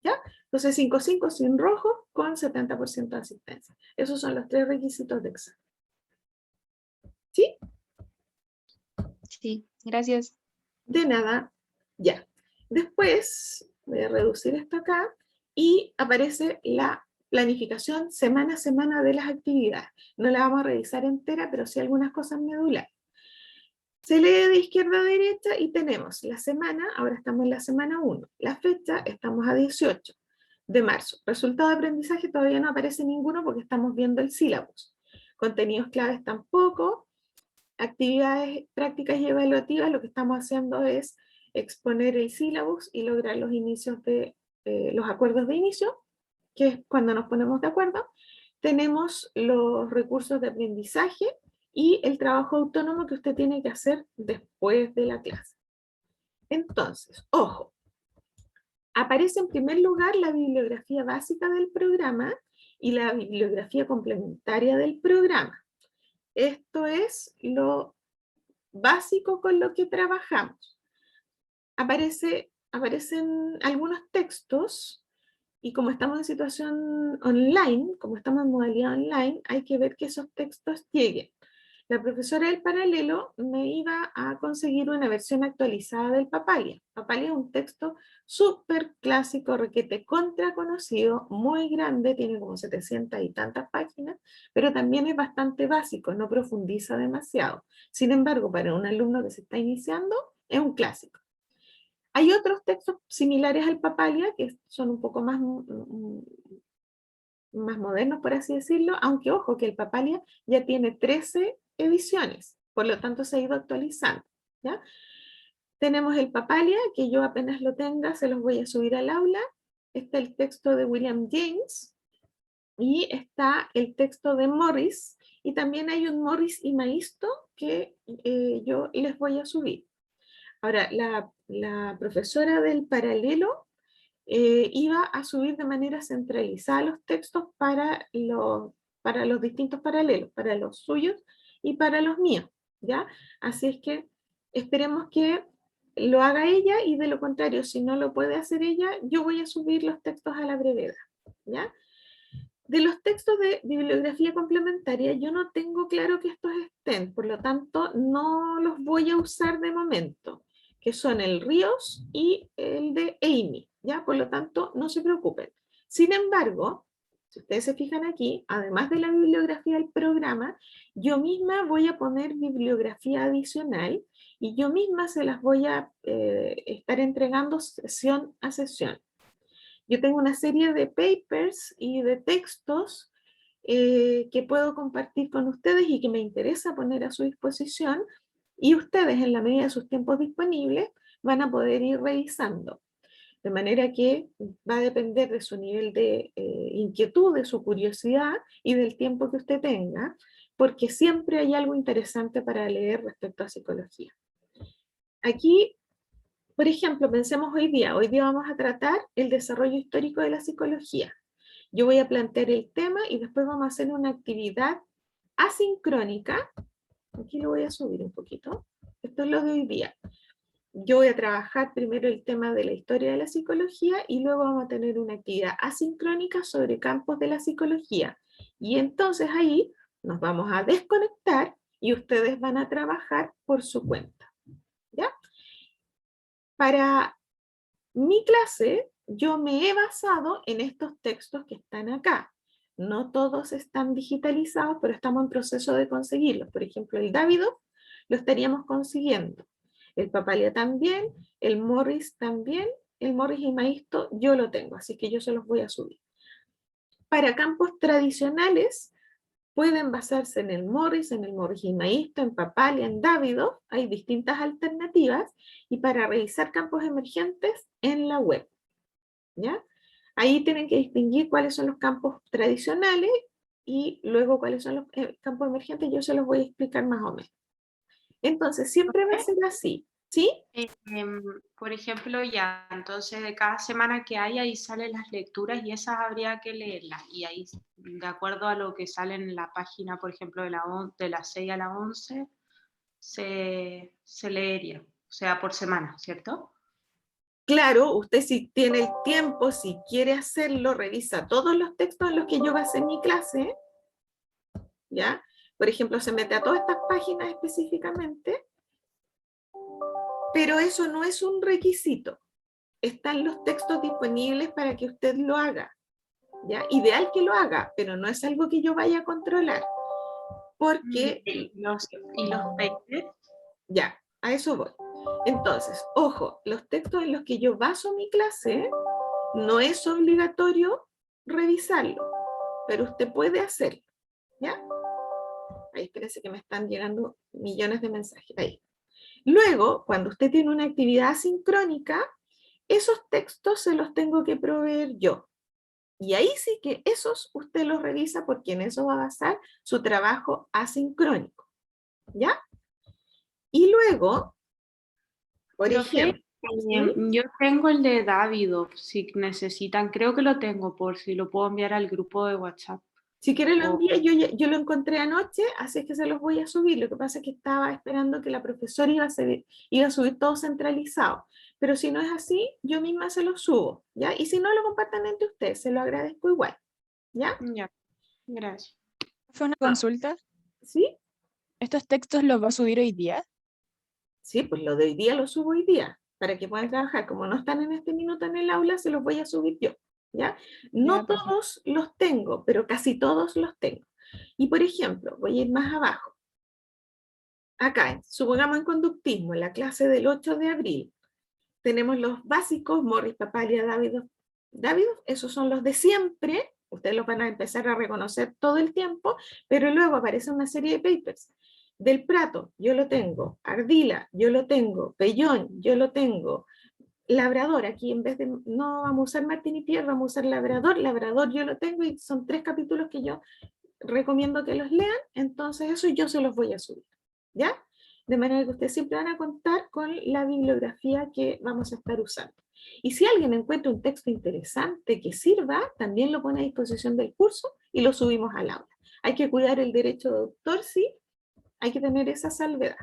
¿ya? Entonces 5.5 sin rojo con 70% de asistencia. Esos son los 3 requisitos de examen. ¿Sí? Sí, gracias. De nada, ya. Después voy a reducir esto acá y aparece la planificación semana a semana de las actividades. No la vamos a revisar entera, pero sí algunas cosas medulares. Se lee de izquierda a derecha y tenemos la semana, ahora estamos en la semana 1. La fecha, estamos a 18 de marzo. Resultado de aprendizaje todavía no aparece ninguno porque estamos viendo el sílabus. Contenidos claves tampoco. Actividades prácticas y evaluativas, lo que estamos haciendo es exponer el sílabus y lograr los inicios de los acuerdos de inicio, que es cuando nos ponemos de acuerdo. Tenemos los recursos de aprendizaje y el trabajo autónomo que usted tiene que hacer después de la clase. Entonces, ojo, aparece en primer lugar la bibliografía básica del programa y la bibliografía complementaria del programa. Esto es lo básico con lo que trabajamos. Aparecen algunos textos y como estamos en situación online, como estamos en modalidad online, hay que ver que esos textos lleguen. La profesora del paralelo me iba a conseguir una versión actualizada del Papalia. Papalia es un texto súper clásico, requete contra conocido, muy grande, tiene como 700 y tantas páginas, pero también es bastante básico, no profundiza demasiado. Sin embargo, para un alumno que se está iniciando, es un clásico. Hay otros textos similares al Papalia que son un poco más modernos, por así decirlo, aunque ojo que el Papalia ya tiene 13 ediciones, por lo tanto se ha ido actualizando, ¿ya? Tenemos el Papalia, que yo apenas lo tenga, se los voy a subir al aula. Está el texto de William James, y está el texto de Morris, y también hay un Morris y Maisto que yo les voy a subir. Ahora, la profesora del paralelo iba a subir de manera centralizada los textos para los distintos paralelos, para los suyos y para los míos, ¿ya? Así es que esperemos que lo haga ella y de lo contrario, si no lo puede hacer ella, yo voy a subir los textos a la brevedad, ¿ya? De los textos de bibliografía complementaria, yo no tengo claro que estos estén, por lo tanto, no los voy a usar de momento, que son el Ríos y el de Amy, ¿ya? Por lo tanto, no se preocupen. Sin embargo, si ustedes se fijan aquí, además de la bibliografía del programa, yo misma voy a poner bibliografía adicional y yo misma se las voy a estar entregando sesión a sesión. Yo tengo una serie de papers y de textos que puedo compartir con ustedes y que me interesa poner a su disposición, y ustedes, en la medida de sus tiempos disponibles, van a poder ir revisando. De manera que va a depender de su nivel de inquietud, de su curiosidad y del tiempo que usted tenga, porque siempre hay algo interesante para leer respecto a psicología. Aquí, por ejemplo, pensemos hoy día vamos a tratar el desarrollo histórico de la psicología. Yo voy a plantear el tema y después vamos a hacer una actividad asincrónica. Aquí lo voy a subir un poquito. Esto es lo de hoy día. Yo voy a trabajar primero el tema de la historia de la psicología y luego vamos a tener una actividad asincrónica sobre campos de la psicología. Y entonces ahí nos vamos a desconectar y ustedes van a trabajar por su cuenta. ¿Ya? Para mi clase, yo me he basado en estos textos que están acá. No todos están digitalizados, pero estamos en proceso de conseguirlos. Por ejemplo, el Davidoff lo estaríamos consiguiendo. El Papalia también, el Morris también, el Morris y Maisto yo lo tengo, así que yo se los voy a subir. Para campos tradicionales, pueden basarse en el Morris y Maisto, en Papalia, en Davidoff, hay distintas alternativas, y para revisar campos emergentes, en la web. ¿Ya? Ahí tienen que distinguir cuáles son los campos tradicionales y luego cuáles son los campos emergentes, yo se los voy a explicar más o menos. Entonces, siempre va a ser así, ¿sí? Por ejemplo, ya, entonces de cada semana que hay, ahí salen las lecturas y esas habría que leerlas. Y ahí, de acuerdo a lo que sale en la página, por ejemplo, de las 6 a las 11, se leería, o sea, por semana, ¿cierto? Claro, usted si tiene el tiempo, si quiere hacerlo, revisa todos los textos en los que yo basé mi clase, ¿ya? Por ejemplo, se mete a todas estas páginas específicamente, pero eso no es un requisito. Están los textos disponibles para que usted lo haga, ¿ya? Ideal que lo haga, pero no es algo que yo vaya a controlar, porque... ¿Y los papers? Ya, a eso voy. Entonces, ojo, los textos en los que yo baso mi clase, no es obligatorio revisarlo, pero usted puede hacerlo, ¿ya? Ahí, espérense que me están llegando millones de mensajes. Ahí. Luego, cuando usted tiene una actividad asincrónica, esos textos se los tengo que proveer yo. Y ahí sí que esos usted los revisa porque en eso va a basar su trabajo asincrónico, ¿ya? Y luego, por Profe, ejemplo, ¿sí? yo tengo el de Davidoff, si necesitan, creo que lo tengo por si lo puedo enviar al grupo de WhatsApp. Si quiere lo O- envíe, yo lo encontré anoche, así es que se los voy a subir. Lo que pasa es que estaba esperando que la profesora iba a subir todo centralizado. Pero si no es así, yo misma se los subo, ¿ya? Y si no, lo compartan entre ustedes, se lo agradezco igual, ¿ya? Ya, gracias. Fue una consulta. ¿Sí? ¿Estos textos los va a subir hoy día? Sí, pues lo de hoy día lo subo hoy día, para que puedan trabajar. Como no están en este minuto en el aula, se los voy a subir yo, ¿ya? No Ya, perfecto. todos los tengo, pero casi todos los tengo. Y por ejemplo, voy a ir más abajo. Acá, supongamos en conductismo, en la clase del 8 de abril, tenemos los básicos, Morris, Papalia, Davidoff, esos son los de siempre, ustedes los van a empezar a reconocer todo el tiempo, pero luego aparece una serie de papers. Del Prato, yo lo tengo, Ardila, yo lo tengo, Pellón, yo lo tengo, Labrador, aquí en vez de, no vamos a usar Martín y Pierre, vamos a usar Labrador yo lo tengo, y son 3 capítulos que yo recomiendo que los lean, entonces eso yo se los voy a subir, ¿ya? De manera que ustedes siempre van a contar con la bibliografía que vamos a estar usando. Y si alguien encuentra un texto interesante que sirva, también lo pone a disposición del curso y lo subimos al aula. Hay que cuidar el derecho de autor, sí, hay que tener esa salvedad.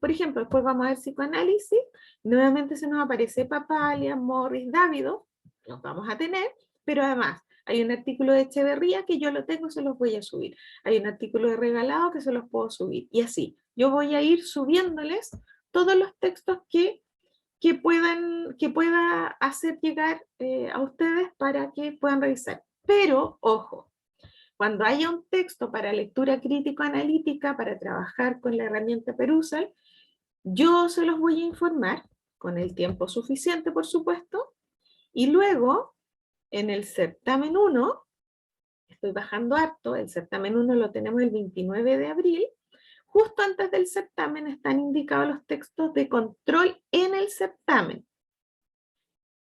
Por ejemplo, después vamos a ver psicoanálisis, nuevamente se nos aparece Papalia, Morris, Davidoff, los vamos a tener, pero además hay un artículo de Echeverría que yo lo tengo, se los voy a subir. Hay un artículo de Regalado que se los puedo subir. Y así, yo voy a ir subiéndoles todos los textos que pueda hacer llegar a ustedes para que puedan revisar. Pero, ojo, cuando haya un texto para lectura crítico-analítica, para trabajar con la herramienta Perusal, Yo se los voy a informar con el tiempo suficiente, por supuesto, y luego en el certamen 1, estoy bajando harto, el certamen 1 lo tenemos el 29 de abril, justo antes del certamen están indicados los textos de control en el certamen.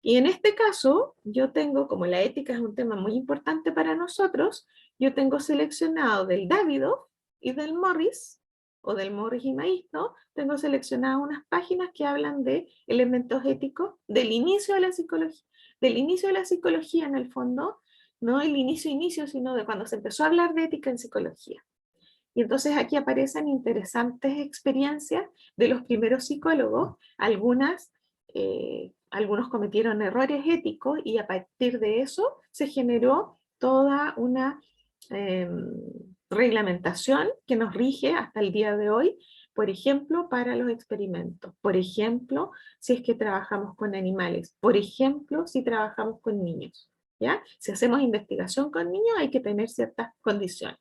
Y en este caso, yo tengo, como la ética es un tema muy importante para nosotros, yo tengo seleccionado del Davidoff y del Morris, o del Morris y Maisto, tengo seleccionadas unas páginas que hablan de elementos éticos del inicio de la psicología en el fondo, no el inicio, sino de cuando se empezó a hablar de ética en psicología. Y entonces aquí aparecen interesantes experiencias de los primeros psicólogos, algunos cometieron errores éticos y a partir de eso se generó toda una reglamentación que nos rige hasta el día de hoy, por ejemplo, para los experimentos, por ejemplo, si es que trabajamos con animales, por ejemplo, si trabajamos con niños, ¿ya? Si hacemos investigación con niños hay que tener ciertas condiciones.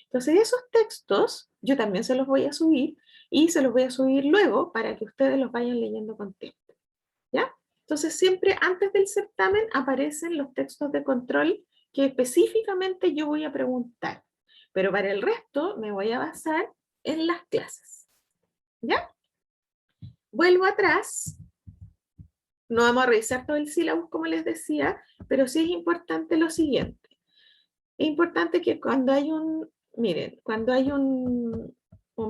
Entonces esos textos yo también se los voy a subir y se los voy a subir luego para que ustedes los vayan leyendo con tiempo, ¿ya? Entonces siempre antes del certamen aparecen los textos de control que específicamente yo voy a preguntar, pero para el resto me voy a basar en las clases, ¿ya? Vuelvo atrás, no vamos a revisar todo el sílabus como les decía, pero sí es importante lo siguiente. Es importante que cuando hay cuando hay un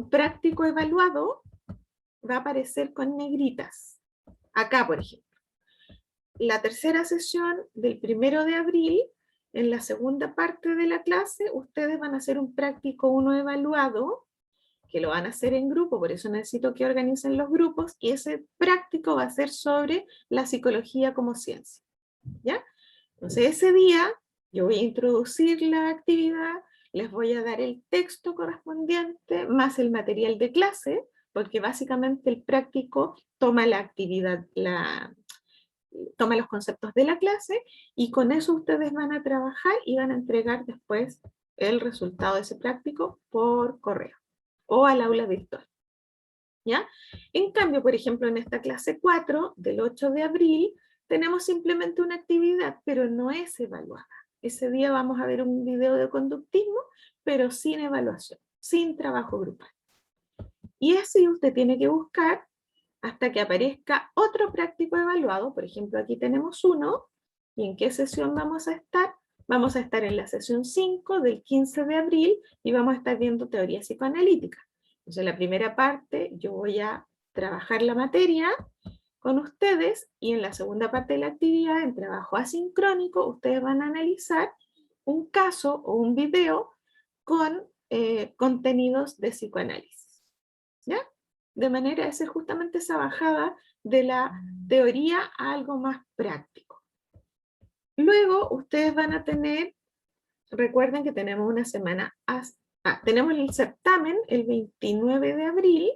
práctico evaluado, va a aparecer con negritas. Acá, por ejemplo. La tercera sesión del 1 de abril, en la segunda parte de la clase, ustedes van a hacer un práctico 1 evaluado, que lo van a hacer en grupo, por eso necesito que organicen los grupos, y ese práctico va a ser sobre la psicología como ciencia, ¿ya? Entonces ese día yo voy a introducir la actividad, les voy a dar el texto correspondiente, más el material de clase, porque básicamente el práctico toma la actividad, toma los conceptos de la clase, y con eso ustedes van a trabajar y van a entregar después el resultado de ese práctico por correo o al aula virtual, ¿ya? En cambio, por ejemplo, en esta clase 4 del 8 de abril, tenemos simplemente una actividad, pero no es evaluada. Ese día vamos a ver un video de conductismo, pero sin evaluación, sin trabajo grupal. Y así usted tiene que buscar hasta que aparezca otro práctico evaluado. Por ejemplo, aquí tenemos uno. ¿Y en qué sesión vamos a estar? Vamos a estar en la sesión 5 del 15 de abril y vamos a estar viendo teoría psicoanalítica. Entonces, en la primera parte yo voy a trabajar la materia con ustedes y en la segunda parte de la actividad, en trabajo asincrónico, ustedes van a analizar un caso o un video con contenidos de psicoanálisis, ¿ya? De manera de hacer justamente esa bajada de la teoría a algo más práctico. Luego ustedes van a tener, recuerden que tenemos una semana, tenemos el certamen el 29 de abril,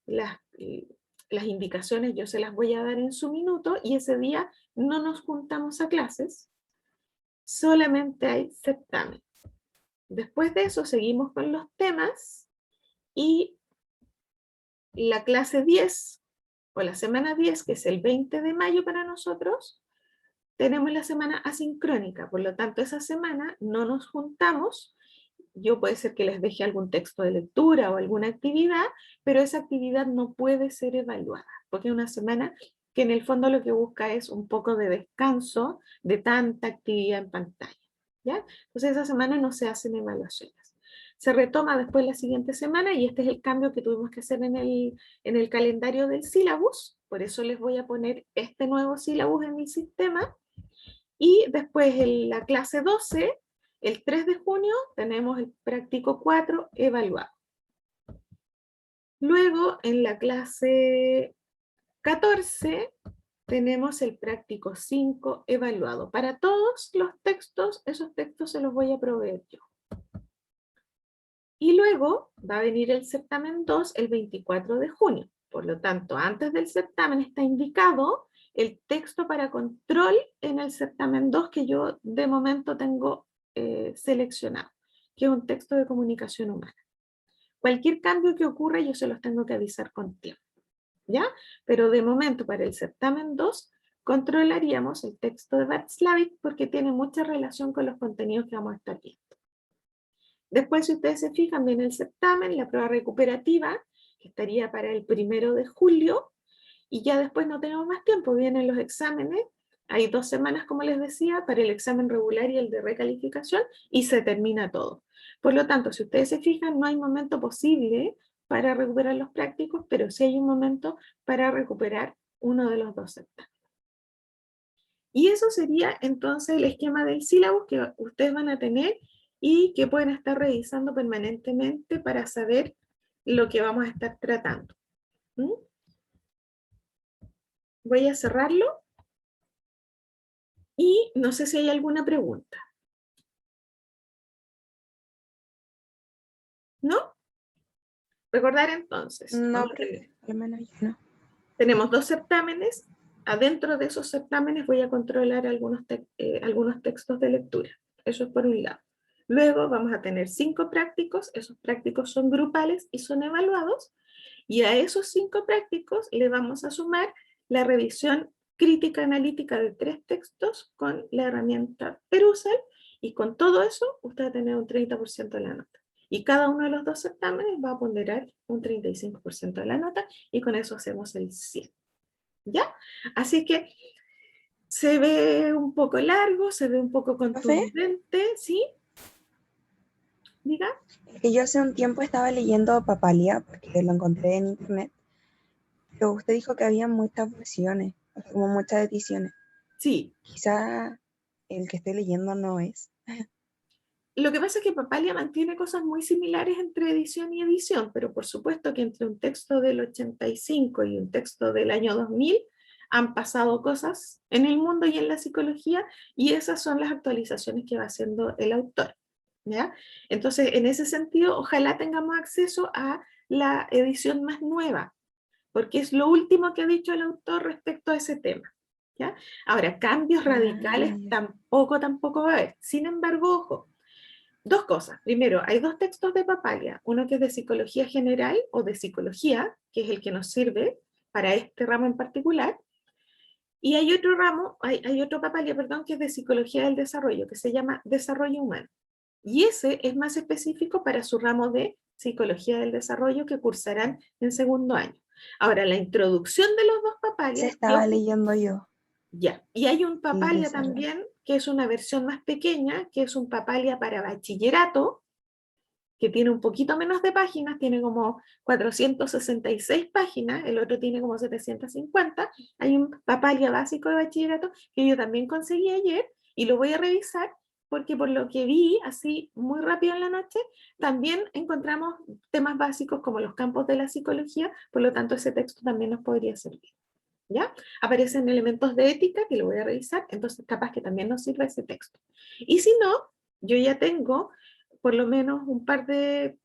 las indicaciones yo se las voy a dar en su minuto, y ese día no nos juntamos a clases, solamente hay certamen. Después de eso seguimos con los temas, y la clase 10, o la semana 10, que es el 20 de mayo para nosotros, tenemos la semana asincrónica, por lo tanto esa semana no nos juntamos. Yo puede ser que les deje algún texto de lectura o alguna actividad, pero esa actividad no puede ser evaluada, porque es una semana que en el fondo lo que busca es un poco de descanso de tanta actividad en pantalla, ¿ya? Entonces esa semana no se hacen evaluaciones. Se retoma después la siguiente semana, y este es el cambio que tuvimos que hacer en el calendario del sílabus, por eso les voy a poner este nuevo sílabus en mi sistema. Y después en la clase 12, el 3 de junio, tenemos el práctico 4 evaluado. Luego, en la clase 14, tenemos el práctico 5 evaluado. Para todos los textos, esos textos se los voy a proveer yo. Y luego va a venir el certamen 2 el 24 de junio. Por lo tanto, antes del certamen está indicado el texto para control en el certamen 2 que yo de momento tengo seleccionado, que es un texto de comunicación humana. Cualquier cambio que ocurra yo se los tengo que avisar con tiempo, ¿ya? Pero de momento para el certamen 2 controlaríamos el texto de Václavic porque tiene mucha relación con los contenidos que vamos a estar viendo. Después, si ustedes se fijan, viene el certamen, la prueba recuperativa, que estaría para el 1 de julio, y ya después no tenemos más tiempo, vienen los exámenes, hay 2 semanas, como les decía, para el examen regular y el de recalificación, y se termina todo. Por lo tanto, si ustedes se fijan, no hay momento posible para recuperar los prácticos, pero sí hay un momento para recuperar uno de los 2 certámenes. Y eso sería entonces el esquema del sílabo que ustedes van a tener y que pueden estar revisando permanentemente para saber lo que vamos a estar tratando. ¿Mm? Voy a cerrarlo y no sé si hay alguna pregunta. ¿No? Recordar entonces. No, vamos a profe, tener- al menos yo no. Tenemos 2 certámenes. Adentro de esos certámenes voy a controlar algunos textos de lectura. Eso es por un lado. Luego vamos a tener 5 prácticos. Esos prácticos son grupales y son evaluados. Y a esos 5 prácticos le vamos a sumar la revisión crítica analítica de 3 textos con la herramienta Perusall, y con todo eso usted va a tener un 30% de la nota. Y cada uno de los 2 certámenes va a ponderar un 35% de la nota, y con eso hacemos el 100. ¿Ya? Así que se ve un poco largo, se ve un poco contundente, ¿sí? Diga. Es que yo hace un tiempo estaba leyendo Papalia, porque lo encontré en internet, pero usted dijo que había muchas versiones, o sea, como muchas ediciones. Sí. Quizá el que estoy leyendo no es. Lo que pasa es que Papalia mantiene cosas muy similares entre edición y edición, pero por supuesto que entre un texto del 85 y un texto del año 2000 han pasado cosas en el mundo y en la psicología, y esas son las actualizaciones que va haciendo el autor, ¿ya? Entonces, en ese sentido, ojalá tengamos acceso a la edición más nueva, porque es lo último que ha dicho el autor respecto a ese tema, ¿ya? Ahora, cambios radicales ya. tampoco va a haber. Sin embargo, ojo, 2 cosas. Primero, hay 2 textos de Papalia, uno que es de psicología general o de psicología, que es el que nos sirve para este ramo en particular, y hay otro ramo, hay otro Papalia, perdón, que es de psicología del desarrollo, que se llama desarrollo humano. Y ese es más específico para su ramo de psicología del desarrollo que cursarán en 2.º año. Ahora, la introducción de los 2 Se Papalias, estaba leyendo yo. ya. Y hay un El Papalia desarrollo. también, que es una versión más pequeña, que es un Papalia para bachillerato, que tiene un poquito menos de páginas, tiene como 466 páginas, el otro tiene como 750. Hay un Papalia básico de bachillerato que yo también conseguí ayer y lo voy a revisar porque por lo que vi, así muy rápido en la noche, también encontramos temas básicos como los campos de la psicología, por lo tanto ese texto también nos podría servir. ¿Ya? Aparecen elementos de ética que lo voy a revisar, entonces capaz que también nos sirva ese texto. Y si no, yo ya tengo por lo menos un par de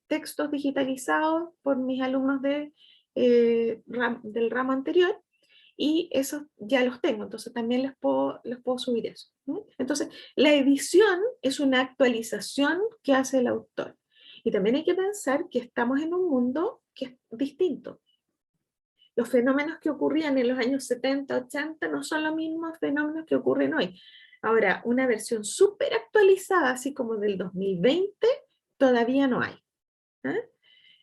textos digitalizados por mis alumnos del ramo anterior, y esos ya los tengo, entonces también les puedo subir eso. Entonces, la edición es una actualización que hace el autor. Y también hay que pensar que estamos en un mundo que es distinto. Los fenómenos que ocurrían en los años 70, 80 no son los mismos fenómenos que ocurren hoy. Ahora, una versión súper actualizada, así como del 2020, todavía no hay. ¿eh?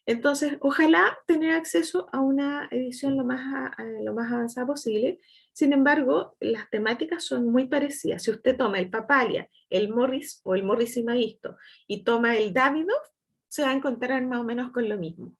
Entonces, ojalá tener acceso a una edición lo más avanzada posible. Sin embargo, las temáticas son muy parecidas. Si usted toma el Papalia, el Morris o el Morris y Maisto, y toma el Davidoff, se va a encontrar más o menos con lo mismo.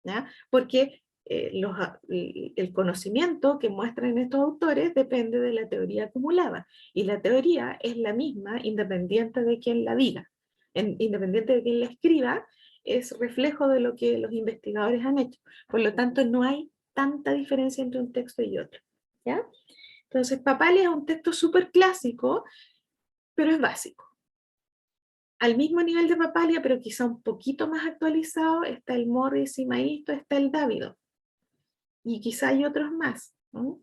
¿ya? Porque el conocimiento que muestran estos autores depende de la teoría acumulada, y la teoría es la misma independiente de quién la diga, independiente de quién la escriba, es reflejo de lo que los investigadores han hecho. Por lo tanto, no hay tanta diferencia entre un texto y otro. ¿ya? Entonces, Papalia es un texto súper clásico, pero es básico. Al mismo nivel de Papalia, pero quizá un poquito más actualizado, está el Morris y Maisto, está el Davidoff. Y quizá hay otros más, ¿no?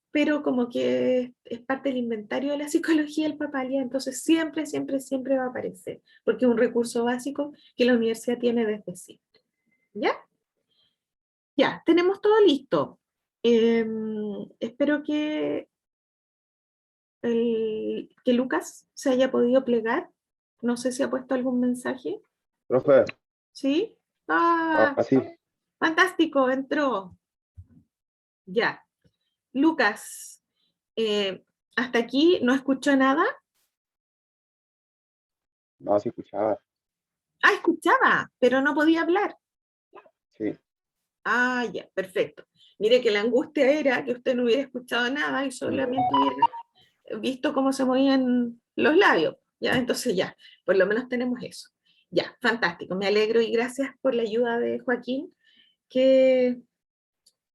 Pero como que es parte del inventario de la psicología el Papalia, entonces siempre va a aparecer, porque es un recurso básico que la universidad tiene desde siempre. ¿Ya? Ya, tenemos todo listo. Espero que, que Lucas se haya podido plegar. No sé si ha puesto algún mensaje. Profe, ¿Sí? Ah, así, fantástico, entró. Ya. Lucas, hasta aquí no escuchó nada. no, sí escuchaba, Ah, escuchaba, pero no podía hablar. sí. Ah, ya, perfecto. Mire que la angustia era que usted no hubiera escuchado nada y solamente hubiera visto cómo se movían los labios. Ya, entonces ya, por lo menos tenemos eso. Ya, fantástico, me alegro y gracias por la ayuda de Joaquín que,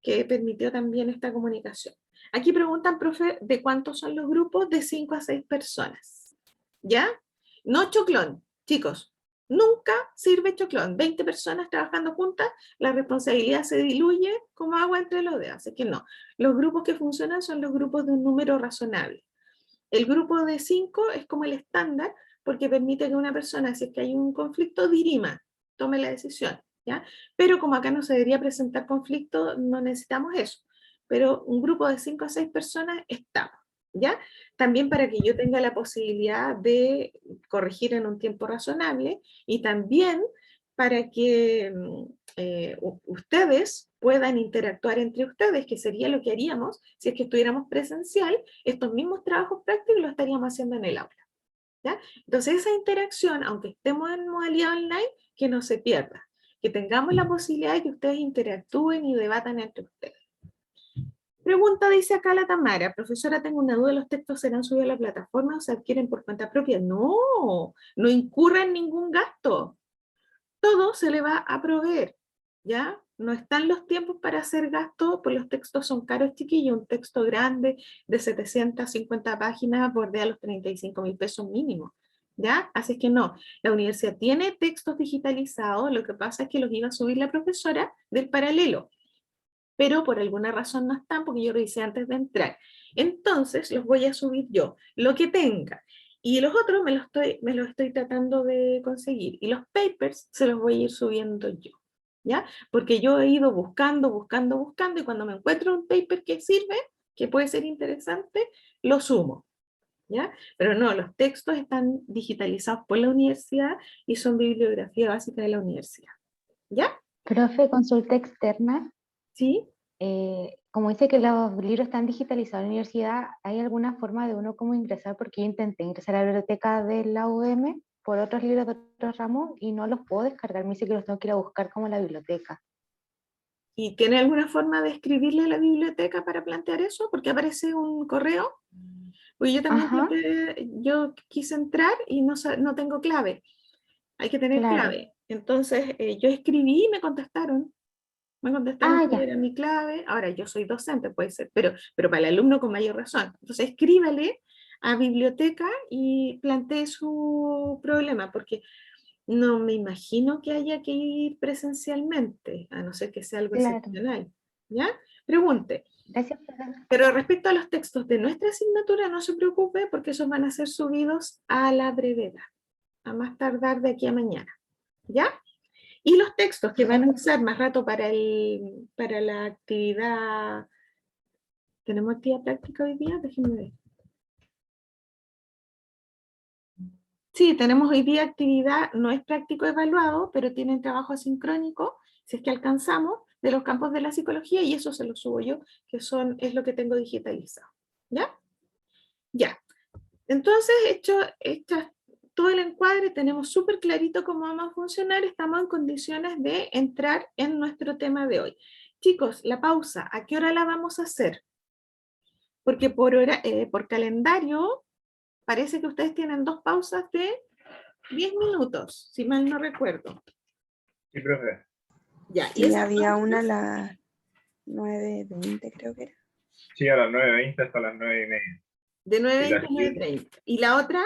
que permitió también esta comunicación. Aquí preguntan, profe, ¿de cuántos son los grupos? De 5 a 6 personas. ¿Ya? No choclón, chicos. Nunca sirve choclón. 20 personas trabajando juntas, la responsabilidad se diluye como agua entre los dedos. Así que no. Los grupos que funcionan son los grupos de un número razonable. El grupo de 5 es como el estándar porque permite que una persona, si es que hay un conflicto, dirima, tome la decisión. ¿ya? Pero como acá no se debería presentar conflicto, no necesitamos eso. Pero un grupo de 5 a 6 personas estamos. ¿ya? También para que yo tenga la posibilidad de corregir en un tiempo razonable y también para que ustedes puedan interactuar entre ustedes, que sería lo que haríamos si es que estuviéramos presencial, estos mismos trabajos prácticos los estaríamos haciendo en el aula. ¿ya? Entonces esa interacción, aunque estemos en modalidad online, que no se pierda, que tengamos la posibilidad de que ustedes interactúen y debatan entre ustedes. Pregunta, dice acá la Tamara, profesora, tengo una duda, ¿los textos serán subidos a la plataforma o se adquieren por cuenta propia? No, no incurra en ningún gasto. Todo se le va a proveer, ¿ya? No están los tiempos para hacer gasto, pues los textos son caros, chiquillos. Un texto grande de 750 páginas bordea los 35.000 pesos mínimo, ¿ya? Así que no, la universidad tiene textos digitalizados, lo que pasa es que los iba a subir la profesora del paralelo, pero por alguna razón no están porque yo revisé antes de entrar. Entonces los voy a subir yo, lo que tenga. Y los otros me los estoy tratando de conseguir. Y los papers se los voy a ir subiendo yo. ¿Ya? Porque yo he ido buscando, y cuando me encuentro un paper que sirve, que puede ser interesante, lo sumo. ¿Ya? Pero no, los textos están digitalizados por la universidad y son bibliografía básica de la universidad. ¿Ya? Profe, consulta externa. ¿Sí? Como dice que los libros están digitalizados en la universidad, ¿hay alguna forma de uno cómo ingresar? Porque yo intenté ingresar a la biblioteca de la UM por otros libros de otros ramos y no los puedo descargar. Me dice que los tengo que ir a buscar como en la biblioteca. ¿Y tiene alguna forma de escribirle a la biblioteca para plantear eso? Porque aparece un correo. Pues yo también Ajá, yo quise entrar y no tengo clave. Hay que tener claro. clave. Entonces yo escribí y me contestaron. Me contestaron Ah, cuál ya. era mi clave. Ahora yo soy docente, puede ser, pero para el alumno con mayor razón. Entonces escríbale a biblioteca y plantee su problema, porque no me imagino que haya que ir presencialmente, a no ser que sea algo Claro. excepcional. ¿Ya? Pregunte. Gracias, profe. Pero respecto a los textos de nuestra asignatura, no se preocupe porque esos van a ser subidos a la brevedad, a más tardar de aquí a mañana. ¿Ya? Y los textos que van a usar más rato para la actividad. ¿Tenemos actividad práctica hoy día? Déjenme ver. Sí, tenemos hoy día actividad, no es práctico evaluado, pero tienen trabajo asincrónico, si es que alcanzamos, de los campos de la psicología, y eso se lo subo yo, es lo que tengo digitalizado. ¿Ya? Ya. Entonces, hecho todo el encuadre, tenemos súper clarito cómo vamos a funcionar, estamos en condiciones de entrar en nuestro tema de hoy. Chicos, la pausa, ¿a qué hora la vamos a hacer? Porque por calendario parece que ustedes tienen 2 pausas de 10 minutos, si mal no recuerdo. Sí, profe. Ya, y Sí, esas había una a pausas las 9:20, creo que era. Sí, a las 9:20 hasta las 9:30. de Y 9:20 la a siguiente, 9:30. ¿Y la otra?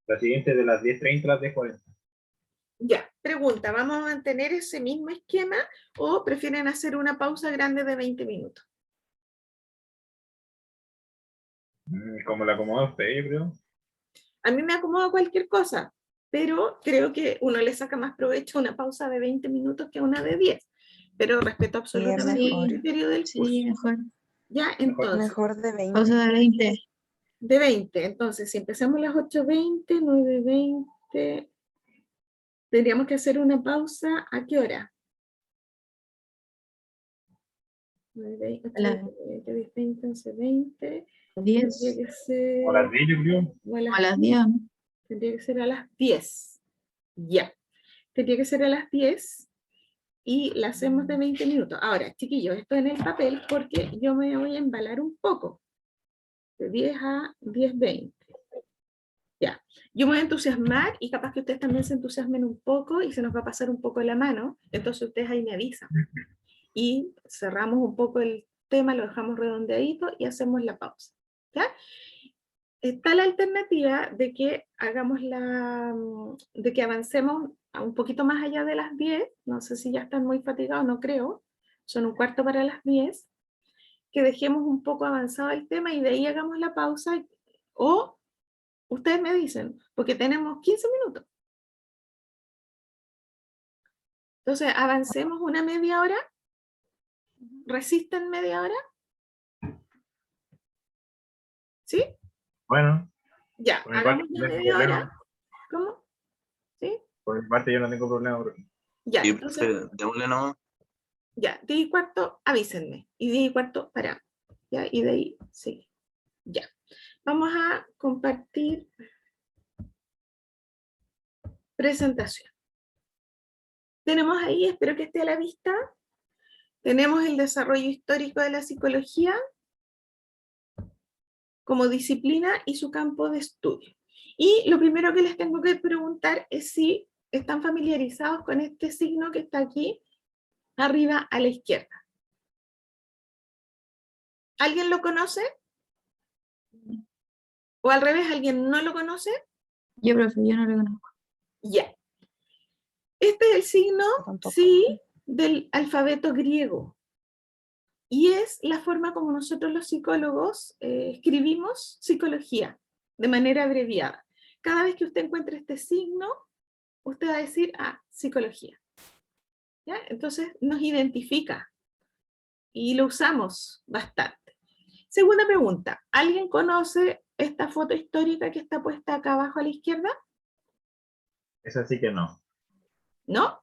la siguiente de las 10:30 a las 10:40. Ya, pregunta, ¿vamos a mantener ese mismo esquema o prefieren hacer una pausa grande de 20 minutos? Como la acomoda usted, yo creo. A mí me acomoda cualquier cosa, pero creo que uno le saca más provecho a una pausa de 20 minutos que a una de 10. pero respeto absolutamente mejor. el criterio del curso. Sí, mejor. Ya, entonces, Mejor de 20. O sea, de 20. de 20, entonces si empezamos a las 8:20, 9:20, tendríamos que hacer una pausa, ¿a qué hora? 9:20, A las 8:20, 10, 20, 11:20, 10. tendría que ser, O las 10, yo creo. o A las 10. ¿No? tendría que ser a las 10, ya, tendría que ser a las 10, y la hacemos de 20 minutos. Ahora, chiquillos, esto en el papel porque yo me voy a embalar un poco, de 10 a 10:20. Ya, yo me voy a entusiasmar y capaz que ustedes también se entusiasmen un poco y se nos va a pasar un poco la mano, entonces ustedes ahí me avisan. Y cerramos un poco el tema, lo dejamos redondeadito y hacemos la pausa. ¿Ya? Está la alternativa de que hagamos de que avancemos a un poquito más allá de las 10, no sé si ya están muy fatigados, no creo, son 1/4 para las 10, que dejemos un poco avanzado el tema y de ahí hagamos la pausa, o ustedes me dicen, porque tenemos 15 minutos. Entonces, avancemos una media hora, resisten media hora, ¿sí? Bueno, Ya, por mi parte, hagamos no la tengo media problema. hora. ¿Cómo? ¿Sí? Por mi parte, yo no tengo problema. Porque Ya, Sí, entonces, profe, démosle nomás. ya, 10:15, avísenme. Y 10:15, paramos. Ya, y de ahí, sí. Ya. Vamos a compartir presentación. Tenemos ahí, espero que esté a la vista, tenemos el desarrollo histórico de la psicología como disciplina y su campo de estudio. Y lo primero que les tengo que preguntar es si están familiarizados con este signo que está aquí arriba a la izquierda. ¿Alguien lo conoce? ¿O al revés, alguien no lo conoce? Yo, profe, yo no lo conozco. Ya. Este es el signo Tampoco. sí del alfabeto griego. Y es la forma como nosotros los psicólogos escribimos psicología, de manera abreviada. Cada vez que usted encuentre este signo, usted va a decir, psicología. ¿Ya? Entonces nos identifica y lo usamos bastante. Segunda pregunta, ¿alguien conoce esta foto histórica que está puesta acá abajo a la izquierda? esa sí que no. ¿No?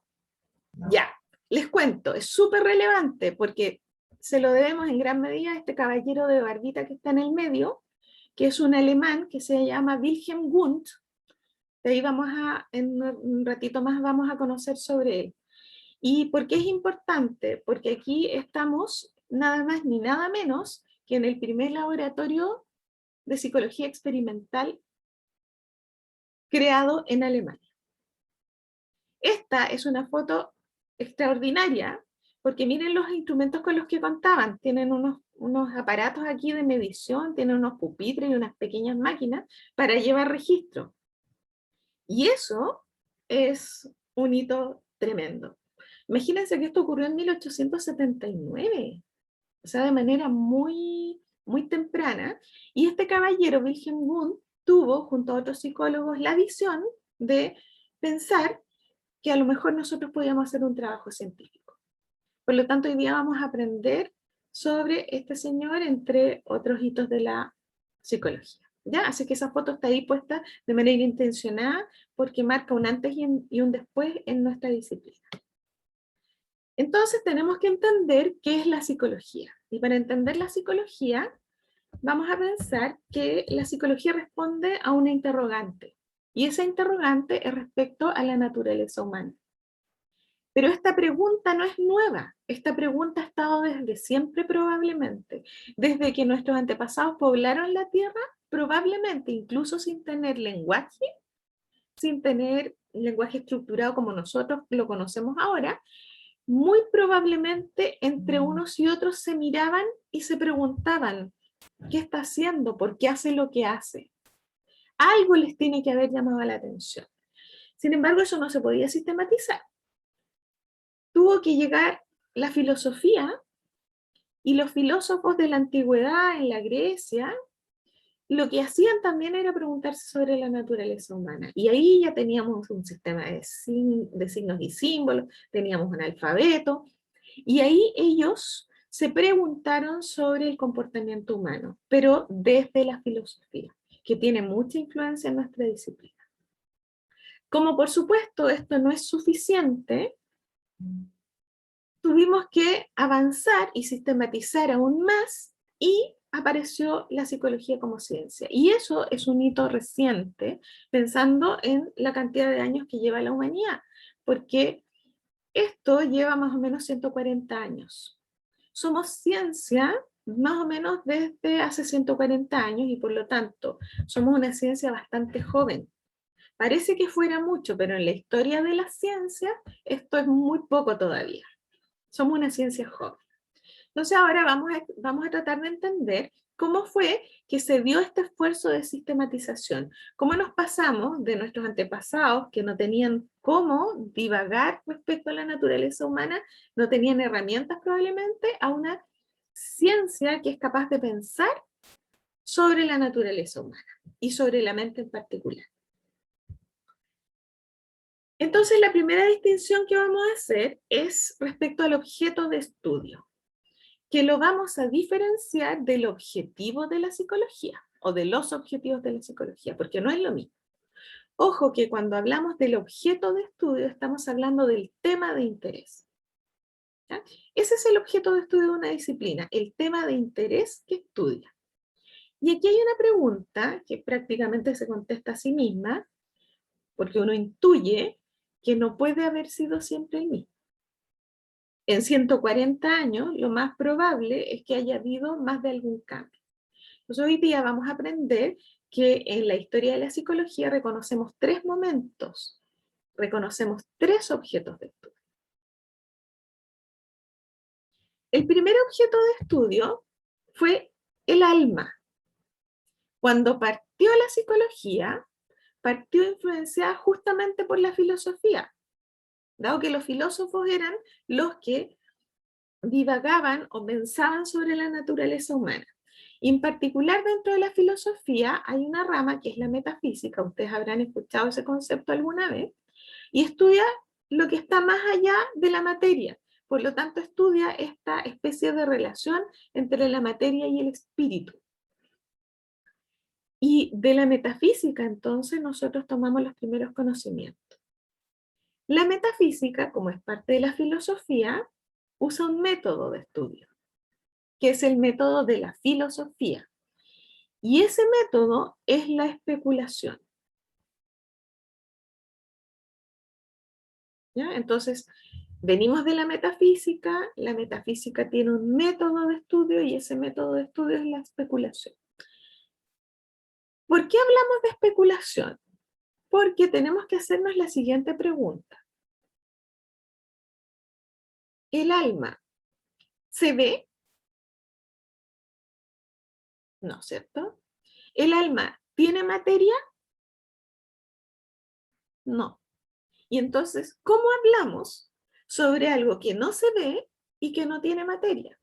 No. Ya, les cuento, es súper relevante porque se lo debemos en gran medida a este caballero de barbita que está en el medio, que es un alemán que se llama Wilhelm Wundt. De ahí en un ratito más vamos a conocer sobre él. ¿Y por qué es importante? Porque aquí estamos nada más ni nada menos que en el primer laboratorio de psicología experimental creado en Alemania. Esta es una foto extraordinaria, porque miren los instrumentos con los que contaban. Tienen unos aparatos aquí de medición, tienen unos pupitres y unas pequeñas máquinas para llevar registro. Y eso es un hito tremendo. Imagínense que esto ocurrió en 1879, o sea, de manera muy, muy temprana, y este caballero, Wilhelm Wundt, tuvo, junto a otros psicólogos, la visión de pensar que a lo mejor nosotros podíamos hacer un trabajo científico. Por lo tanto, hoy día vamos a aprender sobre este señor, entre otros hitos de la psicología. ¿Ya? Así que esa foto está ahí puesta de manera intencionada porque marca un antes y un después en nuestra disciplina. Entonces tenemos que entender qué es la psicología. Y para entender la psicología, vamos a pensar que la psicología responde a una interrogante. Y esa interrogante es respecto a la naturaleza humana. Pero esta pregunta no es nueva. Esta pregunta ha estado desde siempre probablemente. Desde que nuestros antepasados poblaron la Tierra, probablemente incluso sin tener lenguaje, sin tener lenguaje estructurado como nosotros lo conocemos ahora, muy probablemente entre unos y otros se miraban y se preguntaban, ¿qué está haciendo? ¿Por qué hace lo que hace? Algo les tiene que haber llamado la atención. Sin embargo, eso no se podía sistematizar. Tuvo que llegar la filosofía y los filósofos de la antigüedad en la Grecia, lo que hacían también era preguntarse sobre la naturaleza humana. Y ahí ya teníamos un sistema de signos y símbolos, teníamos un alfabeto, Y ahí ellos se preguntaron sobre el comportamiento humano, pero desde la filosofía, que tiene mucha influencia en nuestra disciplina. Como por supuesto esto no es suficiente, tuvimos que avanzar y sistematizar aún más y apareció la psicología como ciencia. Y eso es un hito reciente, pensando en la cantidad de años que lleva la humanidad, porque esto lleva más o menos 140 años. Somos ciencia más o menos desde hace 140 años y por lo tanto somos una ciencia bastante joven. Parece que fuera mucho, pero en la historia de la ciencia esto es muy poco todavía. Somos una ciencia joven. Entonces ahora vamos a tratar de entender cómo fue que se dio este esfuerzo de sistematización, cómo nos pasamos de nuestros antepasados que no tenían cómo divagar respecto a la naturaleza humana, no tenían herramientas probablemente, a una ciencia que es capaz de pensar sobre la naturaleza humana y sobre la mente en particular. Entonces la primera distinción que vamos a hacer es respecto al objeto de estudio, que lo vamos a diferenciar del objetivo de la psicología o de los objetivos de la psicología, porque no es lo mismo. Ojo que cuando hablamos del objeto de estudio estamos hablando del tema de interés. ¿Ya? Ese es el objeto de estudio de una disciplina, el tema de interés que estudia. Y aquí hay una pregunta que prácticamente se contesta a sí misma, porque uno intuye que no puede haber sido siempre el mismo. En 140 años, lo más probable es que haya habido más de algún cambio. Entonces, hoy día vamos a aprender que en la historia de la psicología reconocemos 3 momentos, reconocemos 3 objetos de estudio. El primer objeto de estudio fue el alma. Cuando partió la psicología, partió influenciada justamente por la filosofía, dado que los filósofos eran los que divagaban o pensaban sobre la naturaleza humana. Y en particular dentro de la filosofía hay una rama que es la metafísica, ustedes habrán escuchado ese concepto alguna vez, y estudia lo que está más allá de la materia. Por lo tanto, estudia esta especie de relación entre la materia y el espíritu. Y de la metafísica, entonces, nosotros tomamos los primeros conocimientos. La metafísica, como es parte de la filosofía, usa un método de estudio, que es el método de la filosofía. Y ese método es la especulación. ¿Ya? Entonces, venimos de la metafísica tiene un método de estudio y ese método de estudio es la especulación. ¿Por qué hablamos de especulación? Porque tenemos que hacernos la siguiente pregunta. ¿El alma se ve? No, ¿cierto? ¿El alma tiene materia? No. Y entonces, ¿cómo hablamos sobre algo que no se ve y que no tiene materia?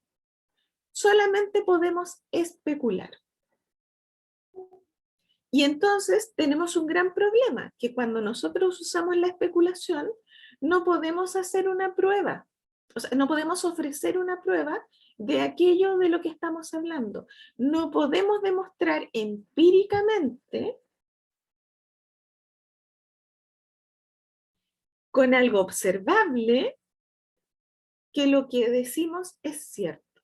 Solamente podemos especular. Y entonces tenemos un gran problema, que cuando nosotros usamos la especulación, no podemos hacer una prueba, o sea, no podemos ofrecer una prueba de aquello de lo que estamos hablando. No podemos demostrar empíricamente con algo observable que lo que decimos es cierto.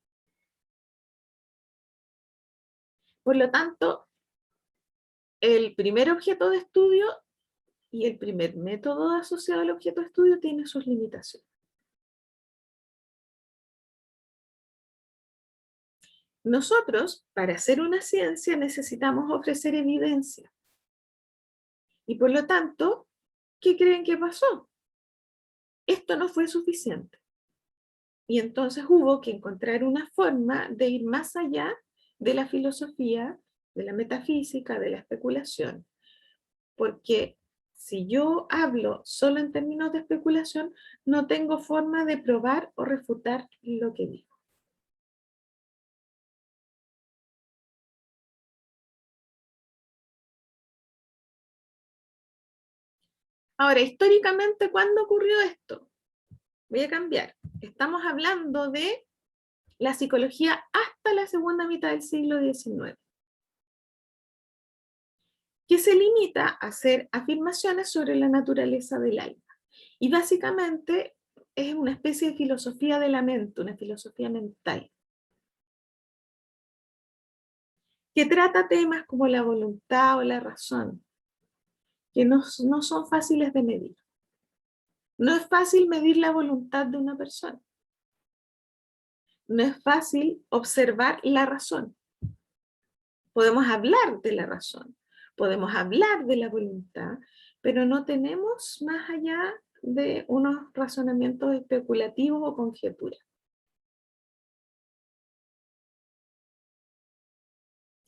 Por lo tanto, el primer objeto de estudio y el primer método asociado al objeto de estudio tiene sus limitaciones. Nosotros, para hacer una ciencia, necesitamos ofrecer evidencia. Y por lo tanto, ¿qué creen que pasó? Esto no fue suficiente. Y entonces hubo que encontrar una forma de ir más allá de la filosofía, de la metafísica, de la especulación. Porque si yo hablo solo en términos de especulación, no tengo forma de probar o refutar lo que digo. Ahora, históricamente, ¿cuándo ocurrió esto? voy a cambiar. Estamos hablando de la psicología hasta la segunda mitad del siglo XIX, que se limita a hacer afirmaciones sobre la naturaleza del alma. Y básicamente es una especie de filosofía de la mente, una filosofía mental, que trata temas como la voluntad o la razón, que no son fáciles de medir. No es fácil medir la voluntad de una persona. No es fácil observar la razón. Podemos hablar de la razón, podemos hablar de la voluntad, pero no tenemos más allá de unos razonamientos especulativos o conjeturas.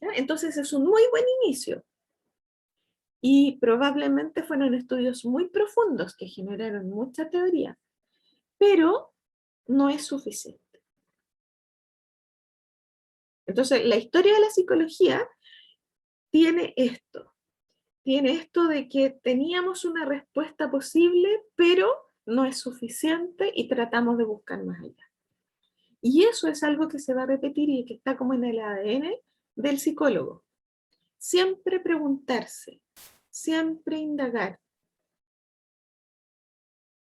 ¿Ya? Entonces es un muy buen inicio. Y probablemente fueron estudios muy profundos que generaron mucha teoría, pero no es suficiente. Entonces, la historia de la psicología tiene esto de que teníamos una respuesta posible, pero no es suficiente y tratamos de buscar más allá. Y eso es algo que se va a repetir y que está como en el ADN del psicólogo. Siempre preguntarse, siempre indagar.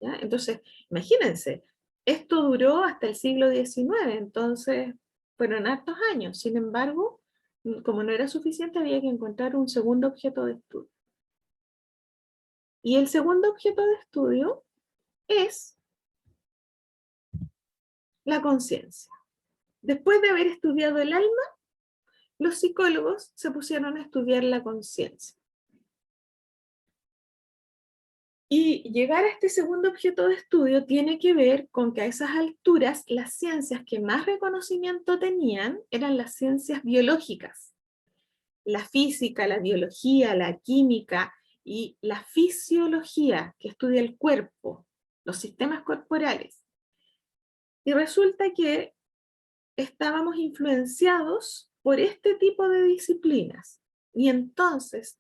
¿Ya? Entonces, imagínense, esto duró hasta el siglo XIX, entonces fueron hartos años. Sin embargo, como no era suficiente, había que encontrar un segundo objeto de estudio. Y el segundo objeto de estudio es la conciencia. Después de haber estudiado el alma, los psicólogos se pusieron a estudiar la conciencia. Y llegar a este segundo objeto de estudio tiene que ver con que a esas alturas las ciencias que más reconocimiento tenían eran las ciencias biológicas. La física, la biología, la química y la fisiología, que estudia el cuerpo, los sistemas corporales. Y resulta que estábamos influenciados por este tipo de disciplinas. Y entonces,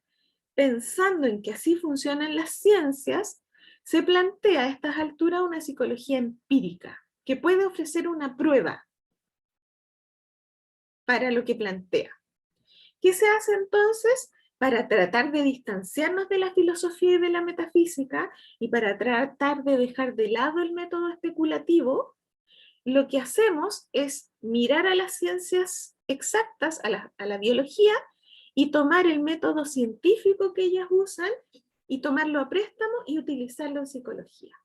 pensando en que así funcionan las ciencias, se plantea a estas alturas una psicología empírica, que puede ofrecer una prueba para lo que plantea. ¿Qué se hace entonces? Para tratar de distanciarnos de la filosofía y de la metafísica, y para tratar de dejar de lado el método especulativo, lo que hacemos es mirar a las ciencias exactas, a la biología, y tomar el método científico que ellas usan, y tomarlo a préstamo y utilizarlo en psicología.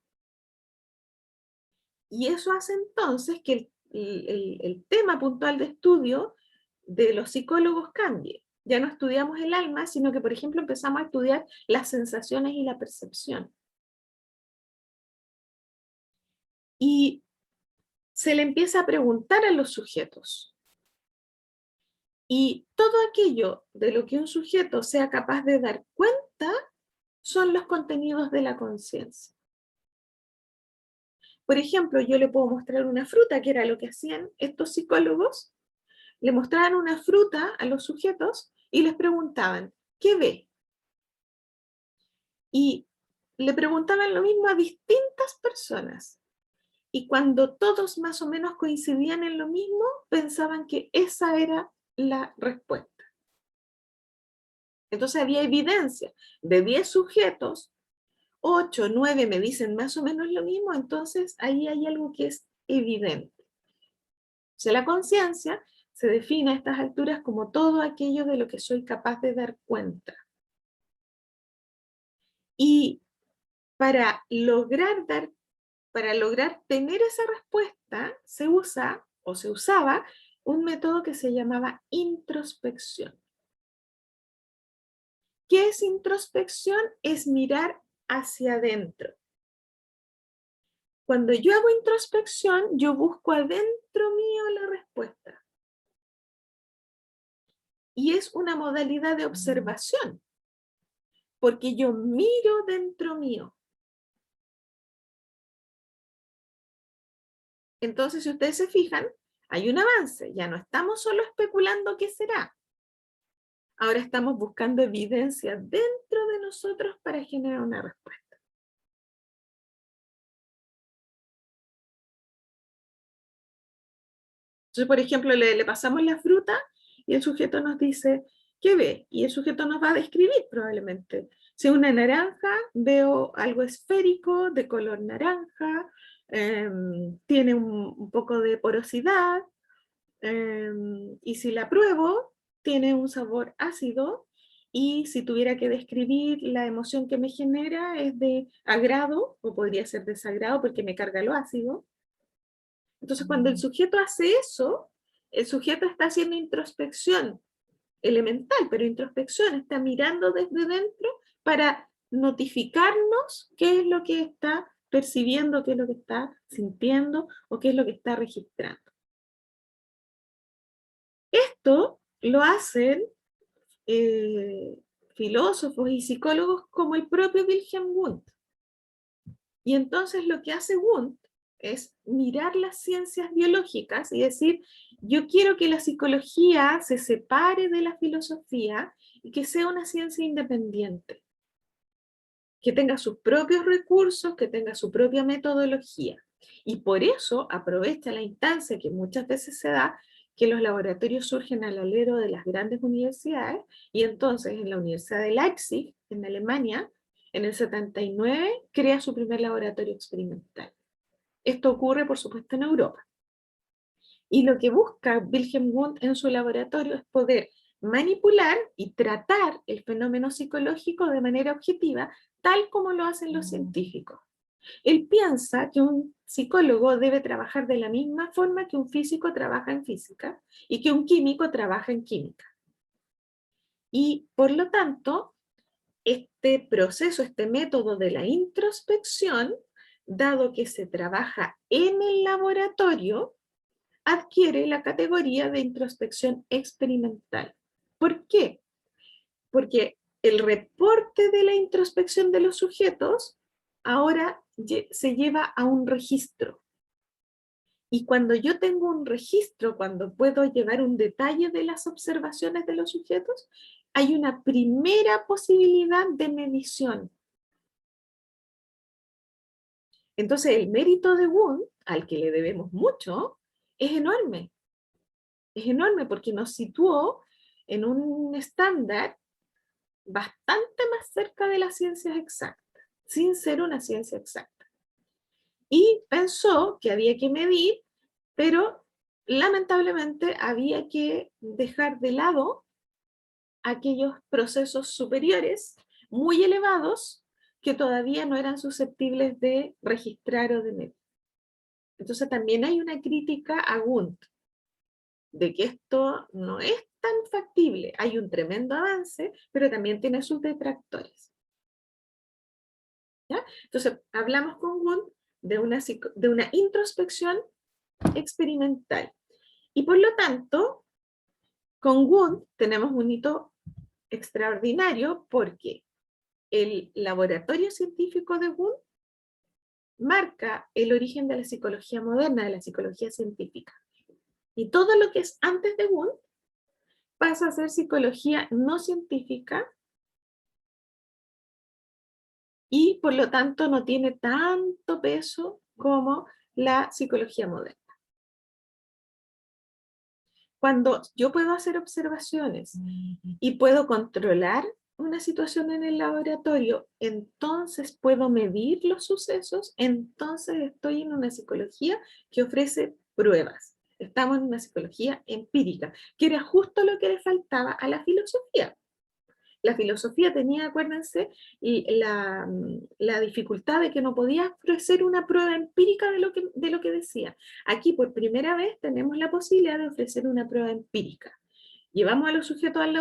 Y eso hace entonces que el tema puntual de estudio de los psicólogos cambie. Ya no estudiamos el alma, sino que, por ejemplo, empezamos a estudiar las sensaciones y la percepción. Y se le empieza a preguntar a los sujetos. Y todo aquello de lo que un sujeto sea capaz de dar cuenta son los contenidos de la conciencia. Por ejemplo, yo le puedo mostrar una fruta, que era lo que hacían estos psicólogos. Le mostraban una fruta a los sujetos y les preguntaban, ¿qué ve? Y le preguntaban lo mismo a distintas personas. Y cuando todos más o menos coincidían en lo mismo, pensaban que esa era la respuesta. Entonces había evidencia de 10 sujetos, 8, 9 me dicen más o menos lo mismo, entonces ahí hay algo que es evidente. O sea, la conciencia se define a estas alturas como todo aquello de lo que soy capaz de dar cuenta. Y para lograr tener esa respuesta, se usa o se usaba un método que se llamaba introspección. ¿Qué es introspección? Es mirar hacia adentro. Cuando yo hago introspección, yo busco adentro mío la respuesta. Y es una modalidad de observación, porque yo miro dentro mío. Entonces, si ustedes se fijan, hay un avance. Ya no estamos solo especulando qué será. Ahora estamos buscando evidencia dentro de nosotros para generar una respuesta. Entonces, por ejemplo, le pasamos la fruta y el sujeto nos dice, ¿qué ve? Y el sujeto nos va a describir probablemente. Si es una naranja, veo algo esférico, de color naranja, tiene un poco de porosidad, y si la pruebo, tiene un sabor ácido, y si tuviera que describir la emoción que me genera es de agrado, o podría ser desagrado porque me carga lo ácido. Entonces, cuando el sujeto hace eso, el sujeto está haciendo introspección elemental, pero introspección, está mirando desde dentro para notificarnos qué es lo que está percibiendo, qué es lo que está sintiendo o qué es lo que está registrando. Esto lo hacen filósofos y psicólogos como el propio Wilhelm Wundt. Y entonces lo que hace Wundt es mirar las ciencias biológicas y decir, yo quiero que la psicología se separe de la filosofía y que sea una ciencia independiente, que tenga sus propios recursos, que tenga su propia metodología. Y por eso aprovecha la instancia que muchas veces se da, que los laboratorios surgen al alero de las grandes universidades, y entonces en la Universidad de Leipzig, en Alemania, en el 79, crea su primer laboratorio experimental. Esto ocurre, por supuesto, en Europa. Y lo que busca Wilhelm Wundt en su laboratorio es poder manipular y tratar el fenómeno psicológico de manera objetiva, tal como lo hacen los científicos. Él piensa que un psicólogo debe trabajar de la misma forma que un físico trabaja en física y que un químico trabaja en química. Y por lo tanto, este proceso, este método de la introspección, dado que se trabaja en el laboratorio, adquiere la categoría de introspección experimental. ¿Por qué? Porque el reporte de la introspección de los sujetos ahora se lleva a un registro. Y cuando yo tengo un registro, cuando puedo llevar un detalle de las observaciones de los sujetos, hay una primera posibilidad de medición. Entonces el mérito de Wundt, al que le debemos mucho, es enorme. Es enorme porque nos situó en un estándar bastante más cerca de las ciencias exactas, sin ser una ciencia exacta. Y pensó que había que medir, pero lamentablemente había que dejar de lado aquellos procesos superiores, muy elevados, que todavía no eran susceptibles de registrar o de medir. Entonces también hay una crítica a Wundt, de que esto no es tan factible. Hay un tremendo avance, pero también tiene sus detractores. ¿Ya? Entonces, hablamos con Wundt de una introspección experimental. Y por lo tanto, con Wundt tenemos un hito extraordinario porque el laboratorio científico de Wundt marca el origen de la psicología moderna, de la psicología científica. Y todo lo que es antes de Wundt pasa a ser psicología no científica y por lo tanto no tiene tanto peso como la psicología moderna. Cuando yo puedo hacer observaciones y puedo controlar una situación en el laboratorio, entonces puedo medir los sucesos, entonces estoy en una psicología que ofrece pruebas. Estamos en una psicología empírica, que era justo lo que le faltaba a la filosofía. La filosofía tenía, acuérdense, la dificultad de que no podía ofrecer una prueba empírica de lo que decía. Aquí por primera vez tenemos la posibilidad de ofrecer una prueba empírica. Llevamos a los sujetos al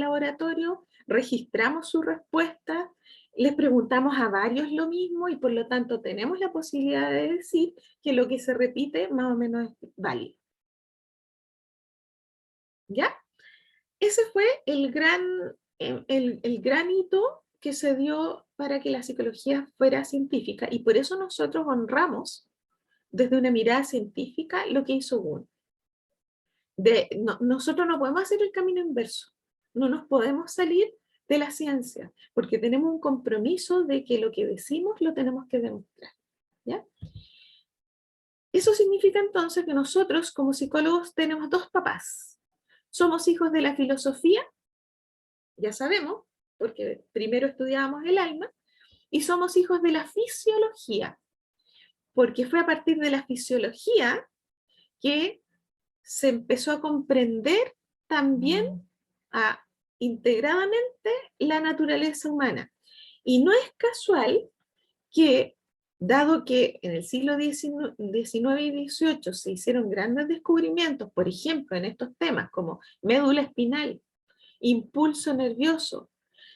laboratorio, registramos sus respuestas, les preguntamos a varios lo mismo y por lo tanto tenemos la posibilidad de decir que lo que se repite más o menos es válido. ¿Ya? Ese fue el gran hito que se dio para que la psicología fuera científica y por eso nosotros honramos desde una mirada científica lo que hizo Wundt. Nosotros no podemos hacer el camino inverso, no nos podemos salir de la ciencia porque tenemos un compromiso de que lo que decimos lo tenemos que demostrar. ¿Ya? Eso significa entonces que nosotros como psicólogos tenemos dos papás. Somos hijos de la filosofía, ya sabemos, porque primero estudiábamos el alma, y somos hijos de la fisiología, porque fue a partir de la fisiología que se empezó a comprender también integradamente la naturaleza humana. Y no es casual que, dado que en el siglo XIX y XVIII se hicieron grandes descubrimientos, por ejemplo, en estos temas como médula espinal, impulso nervioso,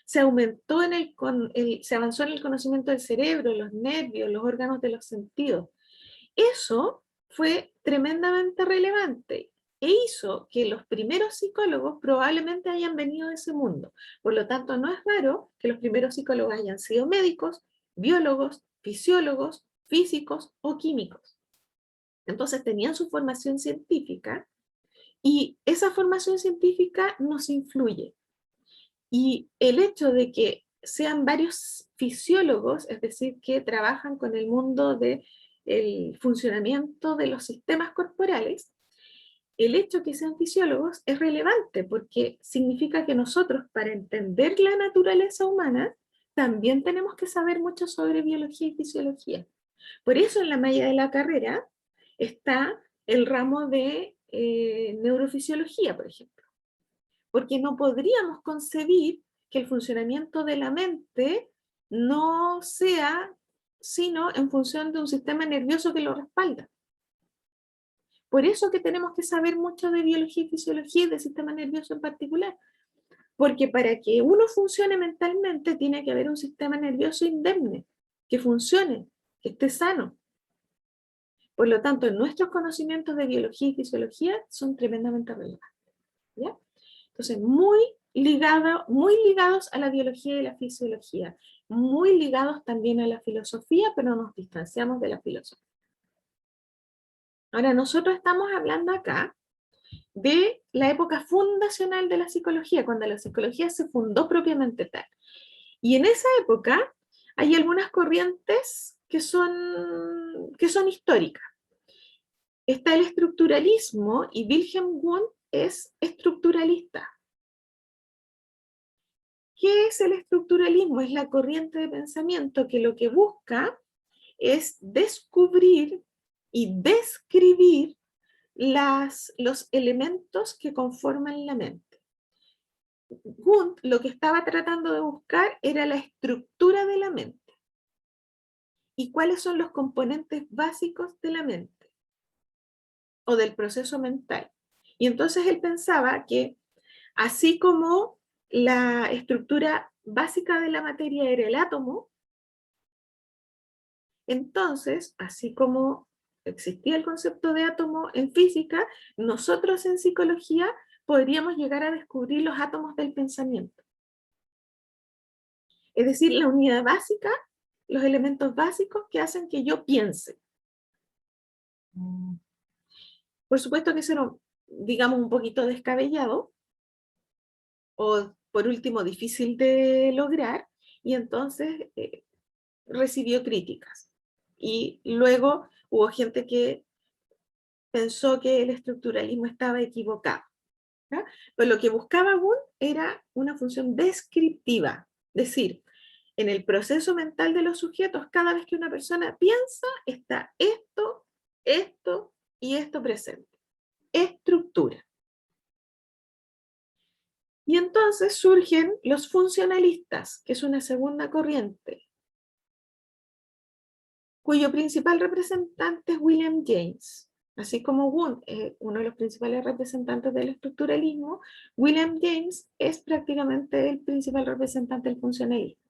se avanzó en el conocimiento del cerebro, los nervios, los órganos de los sentidos. Eso fue tremendamente relevante e hizo que los primeros psicólogos probablemente hayan venido de ese mundo. Por lo tanto, no es raro que los primeros psicólogos hayan sido médicos, biólogos, fisiólogos, físicos o químicos. Entonces tenían su formación científica y esa formación científica nos influye. Y el hecho de que sean varios fisiólogos, es decir, que trabajan con el mundo del funcionamiento de los sistemas corporales, el hecho de que sean fisiólogos es relevante porque significa que nosotros, para entender la naturaleza humana, también tenemos que saber mucho sobre biología y fisiología. Por eso en la malla de la carrera está el ramo de neurofisiología, por ejemplo. Porque no podríamos concebir que el funcionamiento de la mente no sea sino en función de un sistema nervioso que lo respalda. Por eso que tenemos que saber mucho de biología y fisiología y del sistema nervioso en particular. Porque para que uno funcione mentalmente tiene que haber un sistema nervioso indemne, que funcione, que esté sano. Por lo tanto, nuestros conocimientos de biología y fisiología son tremendamente relevantes, ¿ya? Entonces, muy ligados a la biología y la fisiología, muy ligados también a la filosofía, pero nos distanciamos de la filosofía. Ahora, nosotros estamos hablando acá de la época fundacional de la psicología, cuando la psicología se fundó propiamente tal. Y en esa época hay algunas corrientes que son históricas. Está el estructuralismo y Wilhelm Wundt es estructuralista. ¿Qué es el estructuralismo? Es la corriente de pensamiento que lo que busca es descubrir y describir los elementos que conforman la mente. Wundt lo que estaba tratando de buscar era la estructura de la mente. ¿Y cuáles son los componentes básicos de la mente? O del proceso mental. Y entonces él pensaba que así como la estructura básica de la materia era el átomo, entonces, así como existía el concepto de átomo en física, nosotros en psicología podríamos llegar a descubrir los átomos del pensamiento. Es decir, la unidad básica, los elementos básicos que hacen que yo piense. Por supuesto que eso era, digamos, un poquito descabellado, o por último difícil de lograr, y entonces recibió críticas. Y luego hubo gente que pensó que el estructuralismo estaba equivocado, ¿ya? Pero lo que buscaba Wundt era una función descriptiva, es decir, en el proceso mental de los sujetos, cada vez que una persona piensa, está esto, esto y esto presente. Estructura. Y entonces surgen los funcionalistas, que es una segunda corriente, cuyo principal representante es William James. Así como Wundt es uno de los principales representantes del estructuralismo, William James es prácticamente el principal representante del funcionalismo.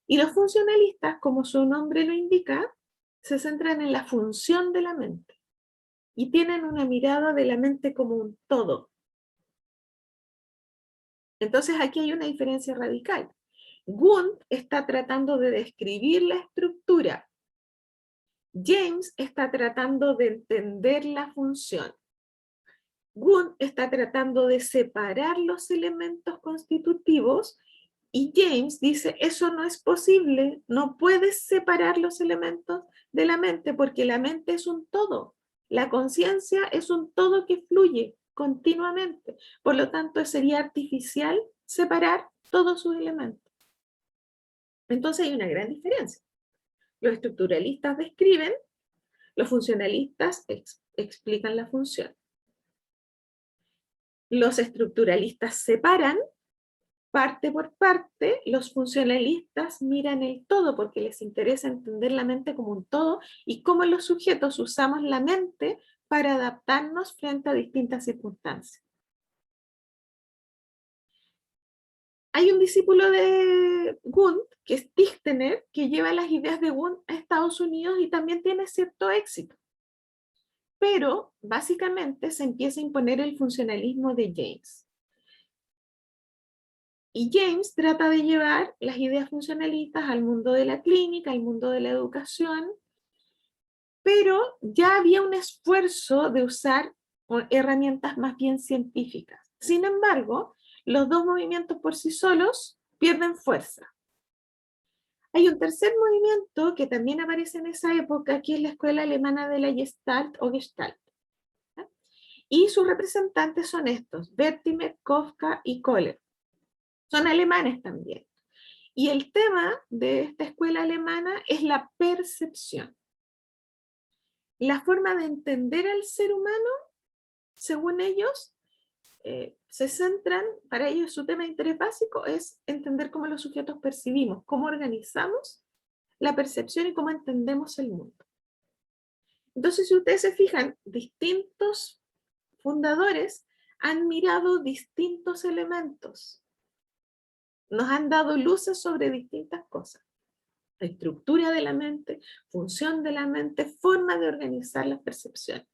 Y los funcionalistas, como su nombre lo indica, se centran en la función de la mente y tienen una mirada de la mente como un todo. Entonces aquí hay una diferencia radical. Wundt está tratando de describir la estructura. James está tratando de entender la función. Wundt está tratando de separar los elementos constitutivos Y James dice, eso no es posible, no puedes separar los elementos de la mente porque la mente es un todo. La conciencia es un todo que fluye continuamente. Por lo tanto, sería artificial separar todos sus elementos. Entonces hay una gran diferencia. Los estructuralistas describen, los funcionalistas explican la función. Los estructuralistas separan parte por parte, los funcionalistas miran el todo porque les interesa entender la mente como un todo y cómo los sujetos usamos la mente para adaptarnos frente a distintas circunstancias. Hay un discípulo de Wundt, que es Tichtener, que lleva las ideas de Wundt a Estados Unidos y también tiene cierto éxito. Pero básicamente se empieza a imponer el funcionalismo de James. Y James trata de llevar las ideas funcionalistas al mundo de la clínica, al mundo de la educación, pero ya había un esfuerzo de usar herramientas más bien científicas. Sin embargo, los dos movimientos por sí solos pierden fuerza. Hay un tercer movimiento que también aparece en esa época, que es la escuela alemana de la Gestalt o Gestalt. Y sus representantes son estos, Wertheimer, Kafka y Kohler. Son alemanes también. Y el tema de esta escuela alemana es la percepción. La forma de entender al ser humano, según ellos, se centran, para ellos su tema de interés básico es entender cómo los sujetos percibimos, cómo organizamos la percepción y cómo entendemos el mundo. Entonces, si ustedes se fijan, distintos fundadores han mirado distintos elementos. Nos han dado luces sobre distintas cosas. La estructura de la mente, función de la mente, forma de organizar las percepciones.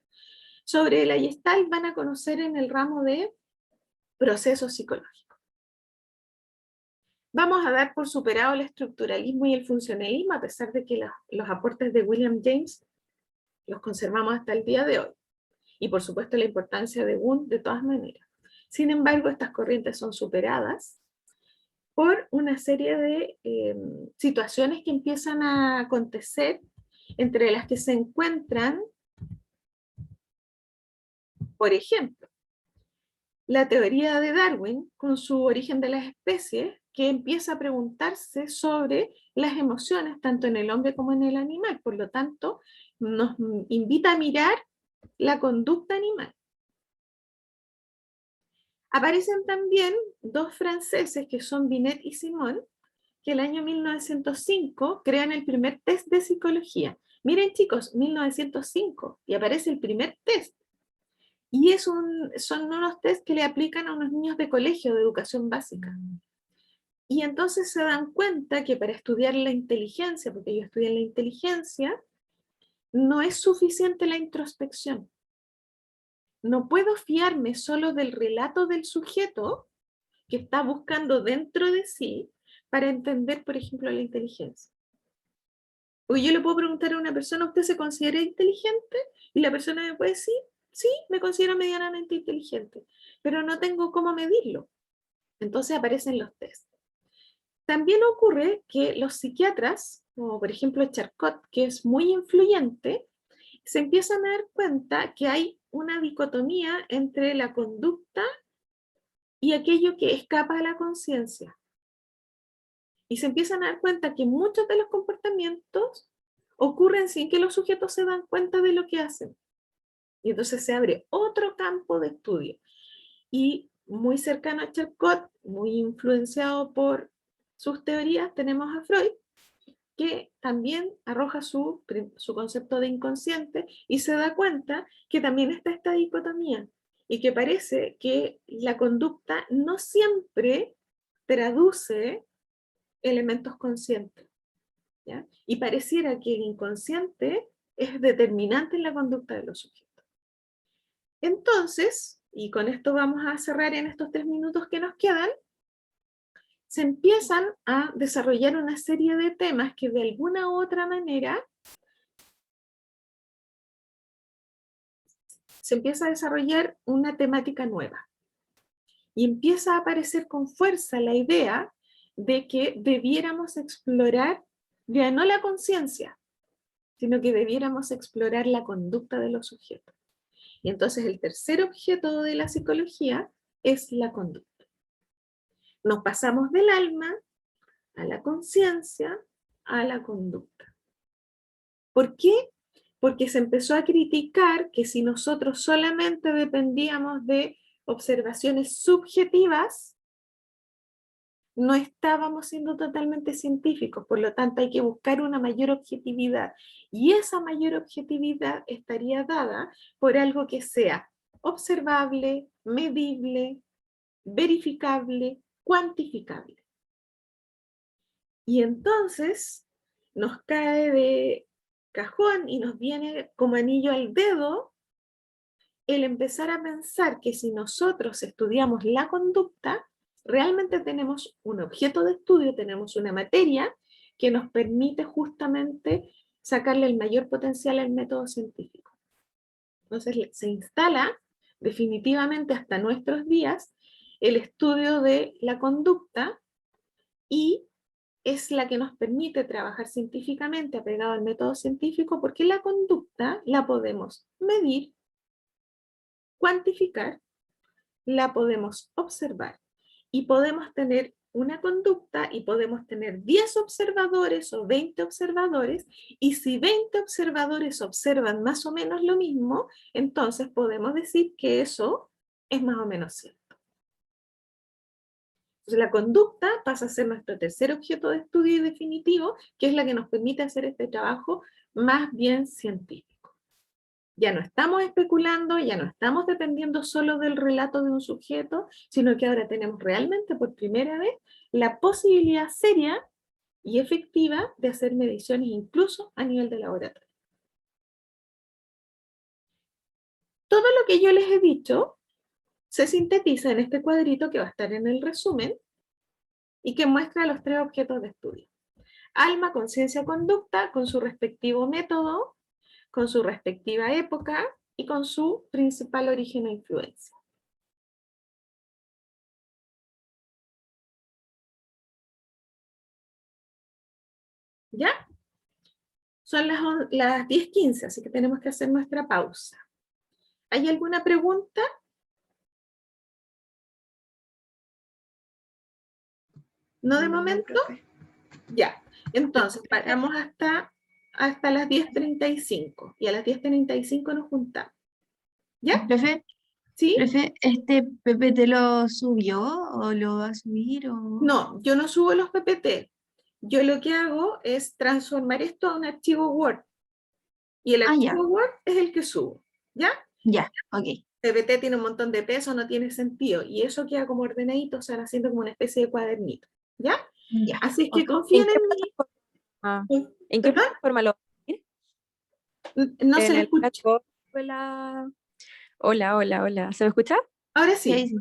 Sobre la Gestalt van a conocer en el ramo de procesos psicológicos. Vamos a dar por superado el estructuralismo y el funcionalismo, a pesar de que los aportes de William James los conservamos hasta el día de hoy. Y por supuesto la importancia de Wundt de todas maneras. Sin embargo, estas corrientes son superadas por una serie de situaciones que empiezan a acontecer, entre las que se encuentran, por ejemplo, la teoría de Darwin, con su origen de las especies, que empieza a preguntarse sobre las emociones, tanto en el hombre como en el animal. Por lo tanto, nos invita a mirar la conducta animal. Aparecen también dos franceses, que son Binet y Simon, que el año 1905 crean el primer test de psicología. Miren chicos, 1905, y aparece el primer test. Y son unos test que le aplican a unos niños de colegio, de educación básica. Y entonces se dan cuenta que para estudiar la inteligencia, porque ellos estudian la inteligencia, no es suficiente la introspección. No puedo fiarme solo del relato del sujeto que está buscando dentro de sí para entender, por ejemplo, la inteligencia. Porque yo le puedo preguntar a una persona, ¿usted se considera inteligente? Y la persona me puede decir, sí, me considero medianamente inteligente, pero no tengo cómo medirlo. Entonces aparecen los test. También ocurre que los psiquiatras, como por ejemplo Charcot, que es muy influyente, se empiezan a dar cuenta que hay una dicotomía entre la conducta y aquello que escapa a la conciencia. Y se empiezan a dar cuenta que muchos de los comportamientos ocurren sin que los sujetos se dan cuenta de lo que hacen. Y entonces se abre otro campo de estudio. Y muy cercano a Charcot, muy influenciado por sus teorías, tenemos a Freud, que también arroja su concepto de inconsciente y se da cuenta que también está esta dicotomía y que parece que la conducta no siempre traduce elementos conscientes, ¿ya? Y pareciera que el inconsciente es determinante en la conducta de los sujetos. Entonces, y con esto vamos a cerrar en estos 3 minutos que nos quedan, se empiezan a desarrollar una serie de temas que de alguna u otra manera se empieza a desarrollar una temática nueva. Y empieza a aparecer con fuerza la idea de que debiéramos explorar ya no la conciencia, sino que debiéramos explorar la conducta de los sujetos. Y entonces el tercer objeto de la psicología es la conducta. Nos pasamos del alma a la conciencia, a la conducta. ¿Por qué? Porque se empezó a criticar que si nosotros solamente dependíamos de observaciones subjetivas, no estábamos siendo totalmente científicos, por lo tanto hay que buscar una mayor objetividad. Y esa mayor objetividad estaría dada por algo que sea observable, medible, verificable, cuantificable. Y entonces nos cae de cajón y nos viene como anillo al dedo el empezar a pensar que si nosotros estudiamos la conducta, realmente tenemos un objeto de estudio, tenemos una materia que nos permite justamente sacarle el mayor potencial al método científico. Entonces se instala definitivamente hasta nuestros días el estudio de la conducta y es la que nos permite trabajar científicamente apegado al método científico porque la conducta la podemos medir, cuantificar, la podemos observar y podemos tener una conducta y podemos tener 10 observadores o 20 observadores y si 20 observadores observan más o menos lo mismo, entonces podemos decir que eso es más o menos cierto. Entonces la conducta pasa a ser nuestro tercer objeto de estudio y definitivo, que es la que nos permite hacer este trabajo más bien científico. Ya no estamos especulando, ya no estamos dependiendo solo del relato de un sujeto, sino que ahora tenemos realmente por primera vez la posibilidad seria y efectiva de hacer mediciones incluso a nivel de laboratorio. Todo lo que yo les he dicho se sintetiza en este cuadrito que va a estar en el resumen y que muestra los 3 objetos de estudio. Alma, conciencia, conducta, con su respectivo método, con su respectiva época y con su principal origen o influencia. ¿Ya? Son las 10:15, así que tenemos que hacer nuestra pausa. ¿Hay alguna pregunta? ¿No de momento? Ya. Entonces, paramos hasta las 10:35 y a las 10:35 nos juntamos. ¿Ya? Profe, ¿Sí? profe, ¿este PPT lo subió o lo va a subir? O... No, yo no subo los PPT. Yo lo que hago es transformar esto a un archivo Word. Y el ya. archivo Word es el que subo. ¿Ya? Ya, ok. PPT tiene un montón de peso, no tiene sentido. Y eso queda como ordenadito, o sea, haciendo como una especie de cuadernito. ¿Ya? Ya. Así es que Ok. confíen ¿En qué en mí. plataforma? ¿En qué ¿Perdón? plataforma lo va a subir? No se ¿En le el escucha. Blackboard o la- Hola, hola, hola. ¿Se me escucha? Ahora Sí, sí. sí.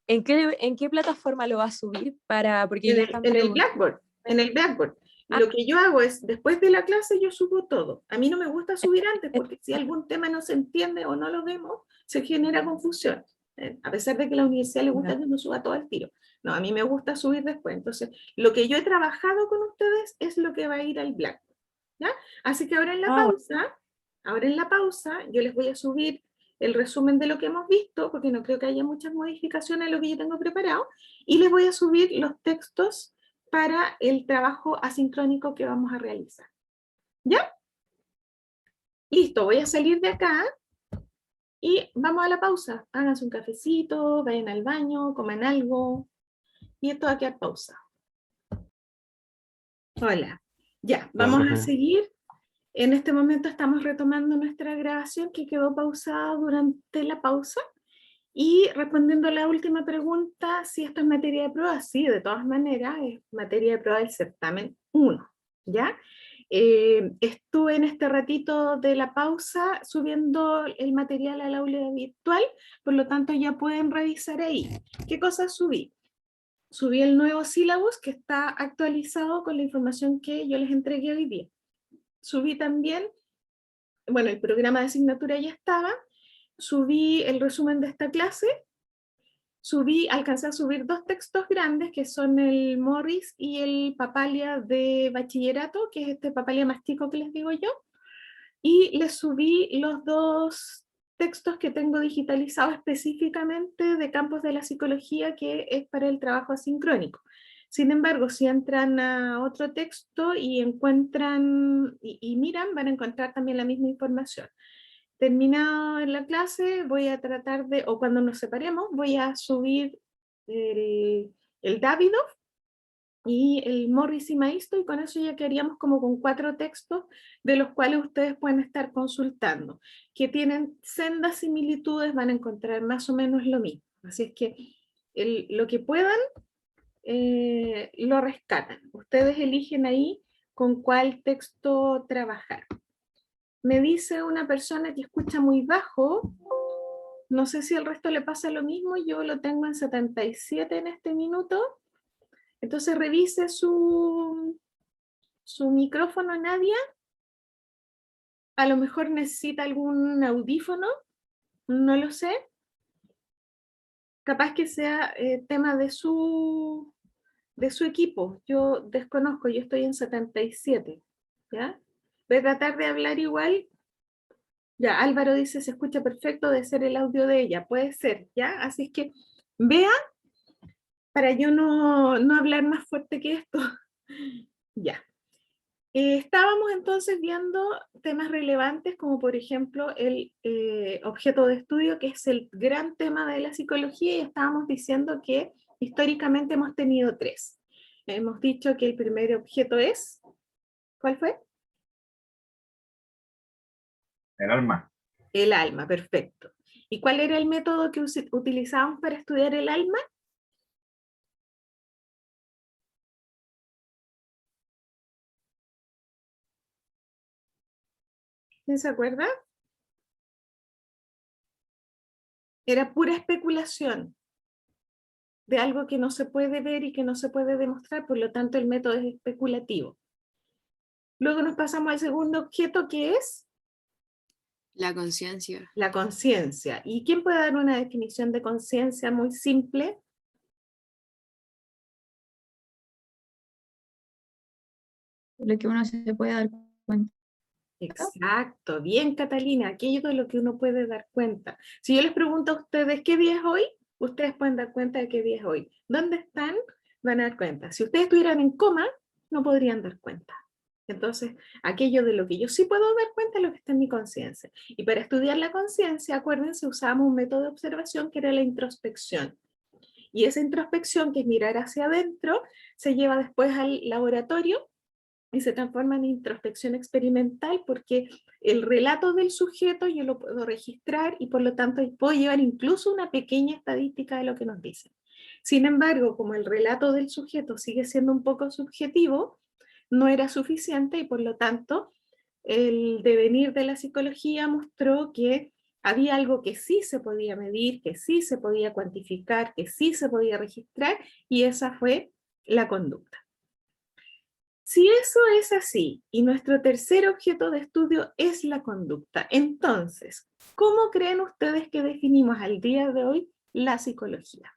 ¿En qué plataforma lo va a subir? Porque yo En el también... Blackboard. En el Blackboard. Ah, Lo que yo hago es, después de la clase yo subo todo. A mí no me gusta subir antes porque si algún tema no se entiende o no lo vemos, se genera confusión. A pesar de que a la universidad le gusta que uno suba todo al tiro. No, a mí me gusta subir después. Entonces, lo que yo he trabajado con ustedes es lo que va a ir al Blackboard. ¿Ya? Así que ahora en la pausa, yo les voy a subir el resumen de lo que hemos visto, porque no creo que haya muchas modificaciones a lo que yo tengo preparado, y les voy a subir los textos para el trabajo asincrónico que vamos a realizar. ¿Ya? Listo, voy a salir de acá y vamos a la pausa. Háganse un cafecito, vayan al baño, coman algo, y esto va a quedar pausa. Hola. Ya, vamos a seguir. En este momento estamos retomando nuestra grabación que quedó pausada durante la pausa. Y respondiendo a la última pregunta, si esto es materia de prueba, sí, de todas maneras, es materia de prueba del certamen 1, ¿ya? Estuve en este ratito de la pausa subiendo el material al aula virtual, por lo tanto ya pueden revisar ahí. ¿Qué cosas subí? Subí el nuevo sílabus que está actualizado con la información que yo les entregué hoy día. Subí también, bueno, el programa de asignatura ya estaba, subí el resumen de esta clase, alcancé a subir 2 textos grandes, que son el Morris y el Papalia de bachillerato, que es este Papalia más chico que les digo yo, y les subí los 2 textos que tengo digitalizados específicamente de campos de la psicología, que es para el trabajo asincrónico. Sin embargo, si entran a otro texto y encuentran y miran, van a encontrar también la misma información. Terminado la clase, voy a tratar de, o cuando nos separemos, voy a subir el Davidoff y el Morris y Maisto, y con eso ya quedaríamos como con 4 textos de los cuales ustedes pueden estar consultando, que tienen sendas similitudes, van a encontrar más o menos lo mismo. Así es que lo que puedan, lo rescatan. Ustedes eligen ahí con cuál texto trabajar. Me dice una persona que escucha muy bajo, no sé si al resto le pasa lo mismo, yo lo tengo en 77 en este minuto. Entonces revise su micrófono, Nadia. A lo mejor necesita algún audífono, no lo sé. Capaz que sea tema de su equipo. Yo desconozco, yo estoy en 77. ¿Ya? Voy a tratar de hablar igual. Ya, Álvaro dice, se escucha perfecto, de ser el audio de ella. Puede ser, ¿ya? Así es que vean, para yo no hablar más fuerte que esto. Ya. Estábamos entonces viendo temas relevantes como por ejemplo el objeto de estudio, que es el gran tema de la psicología, y estábamos diciendo que históricamente hemos tenido 3. Hemos dicho que el primer objeto es, ¿cuál fue? El alma. El alma, perfecto. ¿Y cuál era el método que utilizábamos para estudiar el alma? ¿Quién se acuerda? Era pura especulación de algo que no se puede ver y que no se puede demostrar, por lo tanto el método es especulativo. Luego nos pasamos al segundo objeto, que es La conciencia. la conciencia. ¿Y quién puede dar una definición de conciencia muy simple? Lo que uno se puede dar cuenta. Exacto, bien Catalina, aquello de lo que uno puede dar cuenta. Si yo les pregunto a ustedes qué día es hoy, ustedes pueden dar cuenta de qué día es hoy. ¿Dónde están? Van a dar cuenta. Si ustedes estuvieran en coma, no podrían dar cuenta. Entonces, aquello de lo que yo sí puedo dar cuenta es lo que está en mi conciencia. Y para estudiar la conciencia, acuérdense, usábamos un método de observación que era la introspección. Y esa introspección, que es mirar hacia adentro, se lleva después al laboratorio y se transforma en introspección experimental, porque el relato del sujeto yo lo puedo registrar y por lo tanto puedo llevar incluso una pequeña estadística de lo que nos dicen. Sin embargo, como el relato del sujeto sigue siendo un poco subjetivo, no era suficiente y por lo tanto el devenir de la psicología mostró que había algo que sí se podía medir, que sí se podía cuantificar, que sí se podía registrar, y esa fue la conducta. Si eso es así, y nuestro tercer objeto de estudio es la conducta, entonces, ¿cómo creen ustedes que definimos al día de hoy la psicología?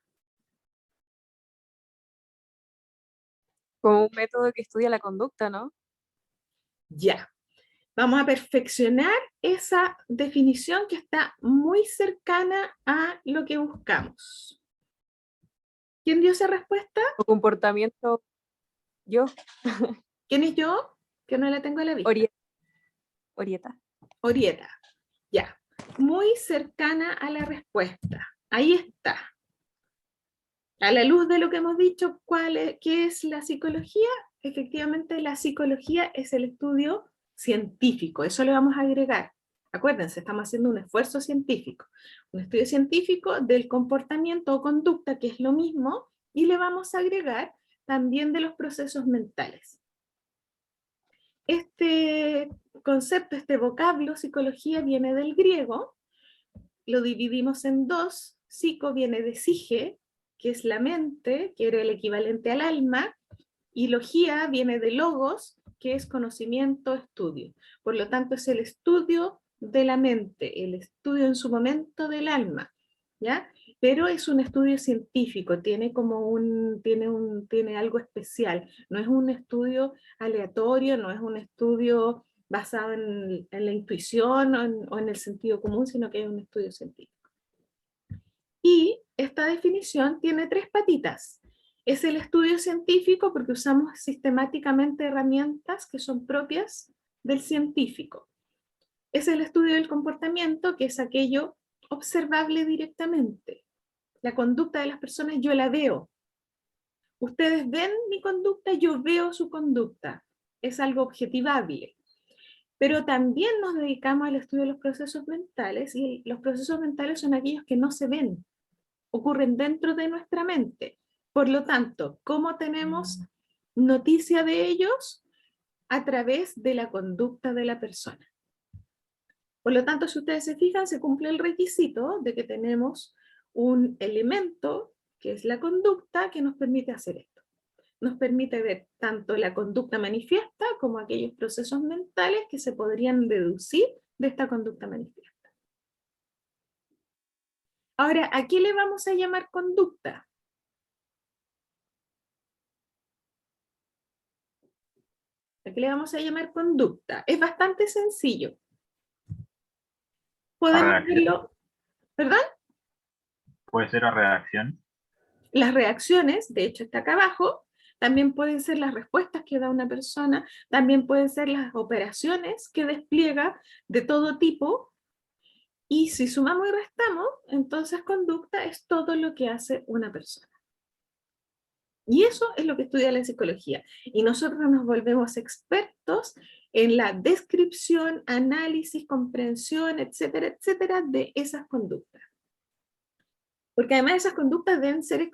Como un método que estudia la conducta, ¿no? Ya. Vamos a perfeccionar esa definición que está muy cercana a lo que buscamos. ¿Quién dio esa respuesta? O comportamiento. Yo, ¿Quién es yo? Que no la tengo a la vista. Orieta. Orieta. Ya. Muy cercana a la respuesta. Ahí está. A la luz de lo que hemos dicho, ¿qué es la psicología? Efectivamente, la psicología es el estudio científico. Eso le vamos a agregar. Acuérdense, estamos haciendo un esfuerzo científico. Un estudio científico del comportamiento o conducta, que es lo mismo, y le vamos a agregar también de los procesos mentales. Este concepto, este vocablo, psicología, viene del griego. Lo dividimos en 2. Psico viene de sige, que es la mente, que era el equivalente al alma, y logía viene de logos, que es conocimiento, estudio. Por lo tanto, es el estudio de la mente, el estudio en su momento del alma. ¿Ya? pero es un estudio científico, tiene tiene algo especial, no es un estudio aleatorio, no es un estudio basado en la intuición o en el sentido común, sino que es un estudio científico. Y esta definición tiene 3 patitas. Es el estudio científico porque usamos sistemáticamente herramientas que son propias del científico. Es el estudio del comportamiento, que es aquello observable directamente. La conducta de las personas yo la veo. Ustedes ven mi conducta, yo veo su conducta. Es algo objetivable. Pero también nos dedicamos al estudio de los procesos mentales, y los procesos mentales son aquellos que no se ven, ocurren dentro de nuestra mente. Por lo tanto, ¿cómo tenemos noticia de ellos? A través de la conducta de la persona. Por lo tanto, si ustedes se fijan, se cumple el requisito de que tenemos un elemento, que es la conducta, que nos permite hacer esto. Nos permite ver tanto la conducta manifiesta como aquellos procesos mentales que se podrían deducir de esta conducta manifiesta. Ahora, ¿a qué le vamos a llamar conducta? ¿A qué le vamos a llamar conducta? Es bastante sencillo. Podemos verlo, ¿perdón? Puede ser la redacción. Las reacciones, de hecho está acá abajo, también pueden ser las respuestas que da una persona, también pueden ser las operaciones que despliega de todo tipo, y si sumamos y restamos, entonces conducta es todo lo que hace una persona. Y eso es lo que estudia la psicología. Y nosotros nos volvemos expertos en la descripción, análisis, comprensión, etcétera, etcétera, de esas conductas. Porque además esas conductas deben ser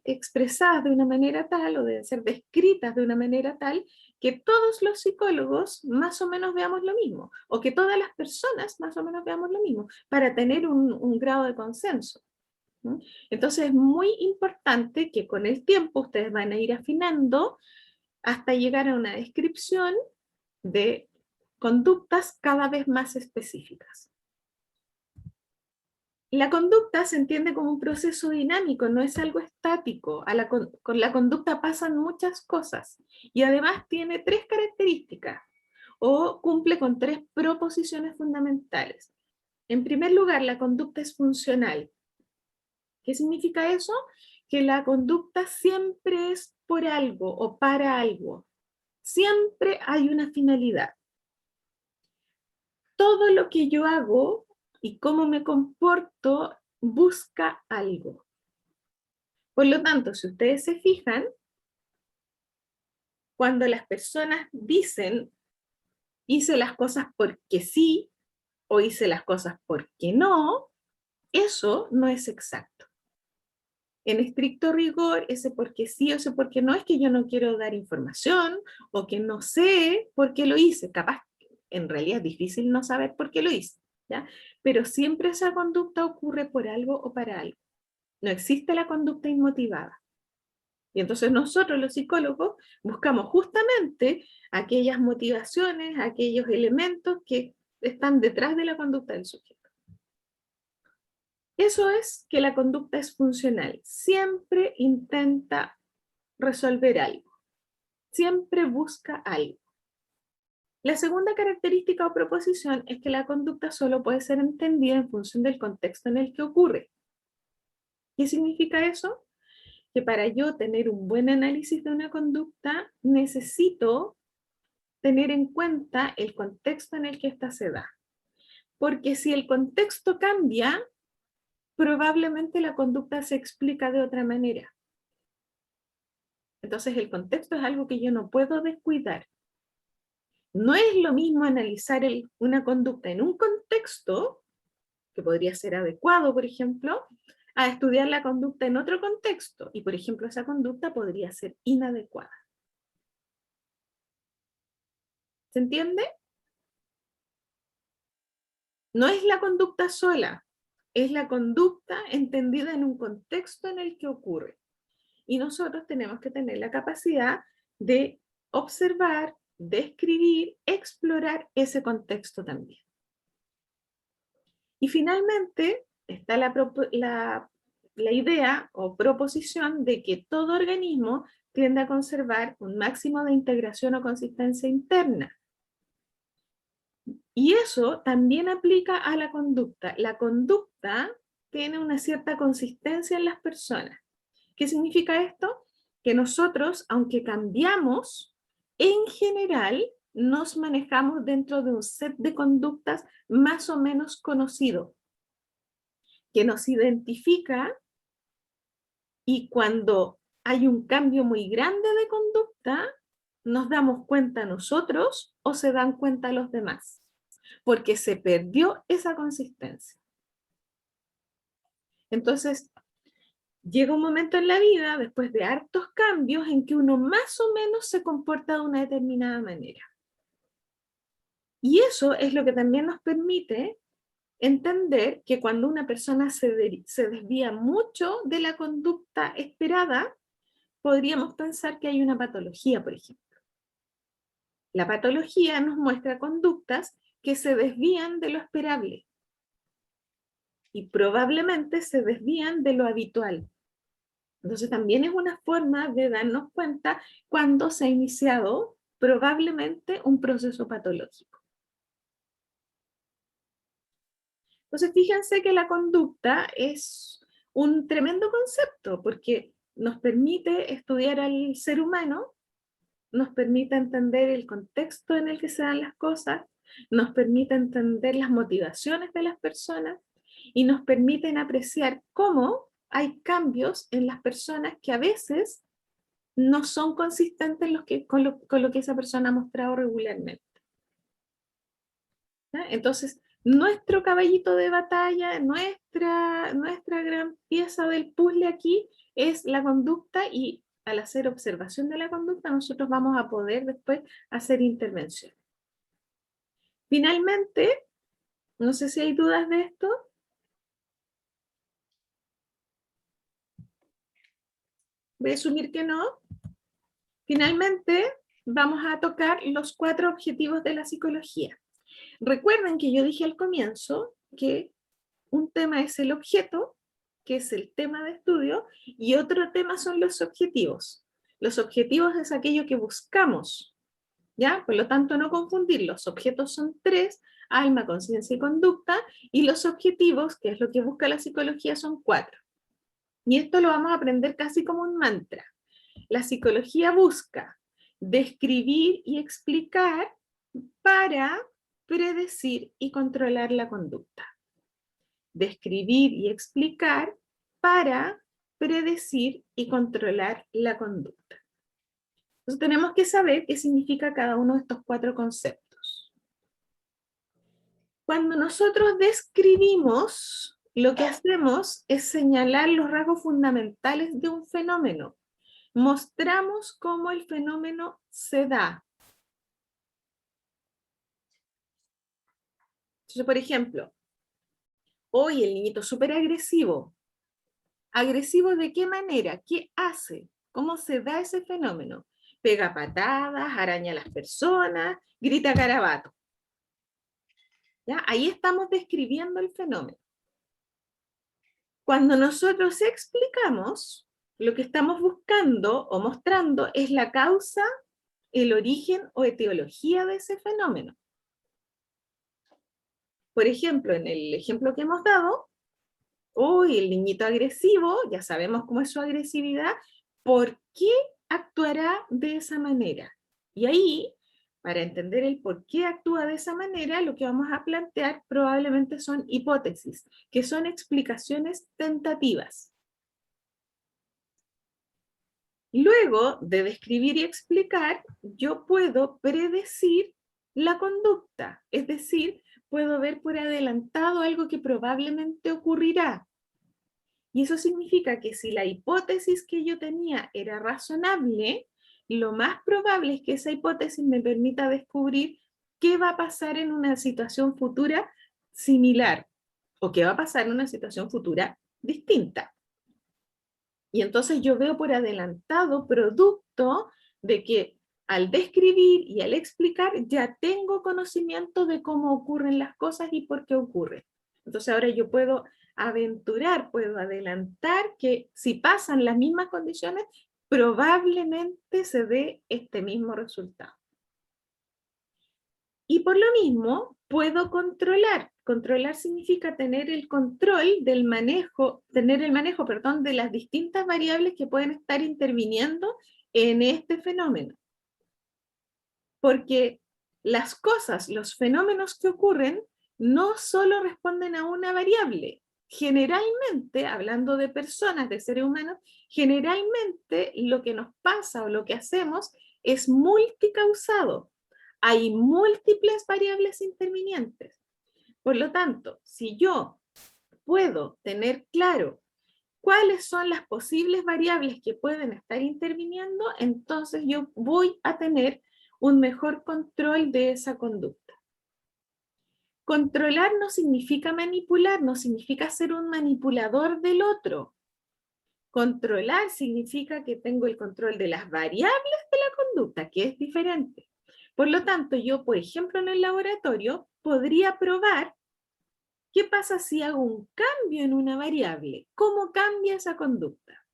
expresadas de una manera tal, o deben ser descritas de una manera tal, que todos los psicólogos más o menos veamos lo mismo, o que todas las personas más o menos veamos lo mismo, para tener un grado de consenso. Entonces es muy importante que con el tiempo ustedes van a ir afinando hasta llegar a una descripción de conductas cada vez más específicas. La conducta se entiende como un proceso dinámico, no es algo estático. Con la conducta pasan muchas cosas y además tiene 3 características o cumple con 3 proposiciones fundamentales. En primer lugar, la conducta es funcional. ¿Qué significa eso? Que la conducta siempre es por algo o para algo. Siempre hay una finalidad. Todo lo que yo hago y cómo me comporto busca algo. Por lo tanto, si ustedes se fijan, cuando las personas dicen hice las cosas porque sí o hice las cosas porque no, eso no es exacto. En estricto rigor, ese porque sí o ese porque no es que yo no quiero dar información o que no sé por qué lo hice. Capaz, en realidad es difícil no saber por qué lo hice, ¿ya? Pero siempre esa conducta ocurre por algo o para algo. No existe la conducta inmotivada. Y entonces nosotros los psicólogos buscamos justamente aquellas motivaciones, aquellos elementos que están detrás de la conducta del sujeto. Eso es que la conducta es funcional. Siempre intenta resolver algo. Siempre busca algo. La segunda característica o proposición es que la conducta solo puede ser entendida en función del contexto en el que ocurre. ¿Qué significa eso? Que para yo tener un buen análisis de una conducta, necesito tener en cuenta el contexto en el que ésta se da. Porque si el contexto cambia, probablemente la conducta se explica de otra manera. Entonces el contexto es algo que yo no puedo descuidar. No es lo mismo analizar una conducta en un contexto, que podría ser adecuado, por ejemplo, a estudiar la conducta en otro contexto, y por ejemplo esa conducta podría ser inadecuada. ¿Se entiende? No es la conducta sola, es la conducta entendida en un contexto en el que ocurre. Y nosotros tenemos que tener la capacidad de observar, describir, explorar ese contexto también. Y finalmente está la la idea o proposición de que todo organismo tiende a conservar un máximo de integración o consistencia interna. Y eso también aplica a la conducta. La conducta tiene una cierta consistencia en las personas. ¿Qué significa esto? Que nosotros, aunque cambiamos, en general nos manejamos dentro de un set de conductas más o menos conocido, que nos identifica, y cuando hay un cambio muy grande de conducta, nos damos cuenta nosotros o se dan cuenta los demás, porque se perdió esa consistencia. Entonces, llega un momento en la vida, después de hartos cambios, en que uno más o menos se comporta de una determinada manera. Y eso es lo que también nos permite entender que cuando una persona se desvía mucho de la conducta esperada, podríamos pensar que hay una patología, por ejemplo. La patología nos muestra conductas que se desvían de lo esperable y probablemente se desvían de lo habitual. Entonces también es una forma de darnos cuenta cuando se ha iniciado probablemente un proceso patológico. Entonces fíjense que la conducta es un tremendo concepto porque nos permite estudiar al ser humano, nos permite entender el contexto en el que se dan las cosas, nos permite entender las motivaciones de las personas y nos permiten apreciar cómo hay cambios en las personas que a veces no son consistentes con lo que esa persona ha mostrado regularmente. ¿Ya? Entonces, nuestro caballito de batalla, nuestra gran pieza del puzzle aquí es la conducta, y al hacer observación de la conducta nosotros vamos a poder después hacer intervención. Finalmente, no sé si hay dudas de esto. Voy a asumir que no. Finalmente, vamos a tocar los 4 objetivos de la psicología. Recuerden que yo dije al comienzo que un tema es el objeto, que es el tema de estudio, y otro tema son los objetivos. Los objetivos es aquello que buscamos, ¿ya? Por lo tanto, no confundir. Los objetos son 3, alma, conciencia y conducta, y los objetivos, que es lo que busca la psicología, son 4. Y esto lo vamos a aprender casi como un mantra. La psicología busca describir y explicar para predecir y controlar la conducta. Describir y explicar para predecir y controlar la conducta. Entonces tenemos que saber qué significa cada uno de estos 4 conceptos. Cuando nosotros describimos, lo que hacemos es señalar los rasgos fundamentales de un fenómeno. Mostramos cómo el fenómeno se da. Entonces, por ejemplo, hoy el niñito súper agresivo. ¿Agresivo de qué manera? ¿Qué hace? ¿Cómo se da ese fenómeno? Pega patadas, araña a las personas, grita garabato. ¿Ya? Ahí estamos describiendo el fenómeno. Cuando nosotros explicamos, lo que estamos buscando o mostrando es la causa, el origen o etiología de ese fenómeno. Por ejemplo, en el ejemplo que hemos dado, hoy el niñito agresivo, ya sabemos cómo es su agresividad, ¿por qué actuará de esa manera? Y ahí, para entender el por qué actúa de esa manera, lo que vamos a plantear probablemente son hipótesis, que son explicaciones tentativas. Luego de describir y explicar, yo puedo predecir la conducta, es decir, puedo ver por adelantado algo que probablemente ocurrirá. Y eso significa que si la hipótesis que yo tenía era razonable, lo más probable es que esa hipótesis me permita descubrir qué va a pasar en una situación futura similar, o qué va a pasar en una situación futura distinta. Y entonces yo veo por adelantado, producto de que al describir y al explicar ya tengo conocimiento de cómo ocurren las cosas y por qué ocurren. Entonces ahora yo puedo aventurar, puedo adelantar que si pasan las mismas condiciones, probablemente se dé este mismo resultado. Y por lo mismo, puedo controlar. Controlar significa tener el control del manejo, perdón, de las distintas variables que pueden estar interviniendo en este fenómeno. Porque las cosas, los fenómenos que ocurren, no solo responden a una variable. Generalmente, hablando de personas, de seres humanos, generalmente lo que nos pasa o lo que hacemos es multicausado. Hay múltiples variables intervinientes. Por lo tanto, si yo puedo tener claro cuáles son las posibles variables que pueden estar interviniendo, entonces yo voy a tener un mejor control de esa conducta. Controlar no significa manipular, no significa ser un manipulador del otro. Controlar significa que tengo el control de las variables de la conducta, que es diferente. Por lo tanto, yo, por ejemplo, en el laboratorio, podría probar qué pasa si hago un cambio en una variable, cómo cambia esa conducta.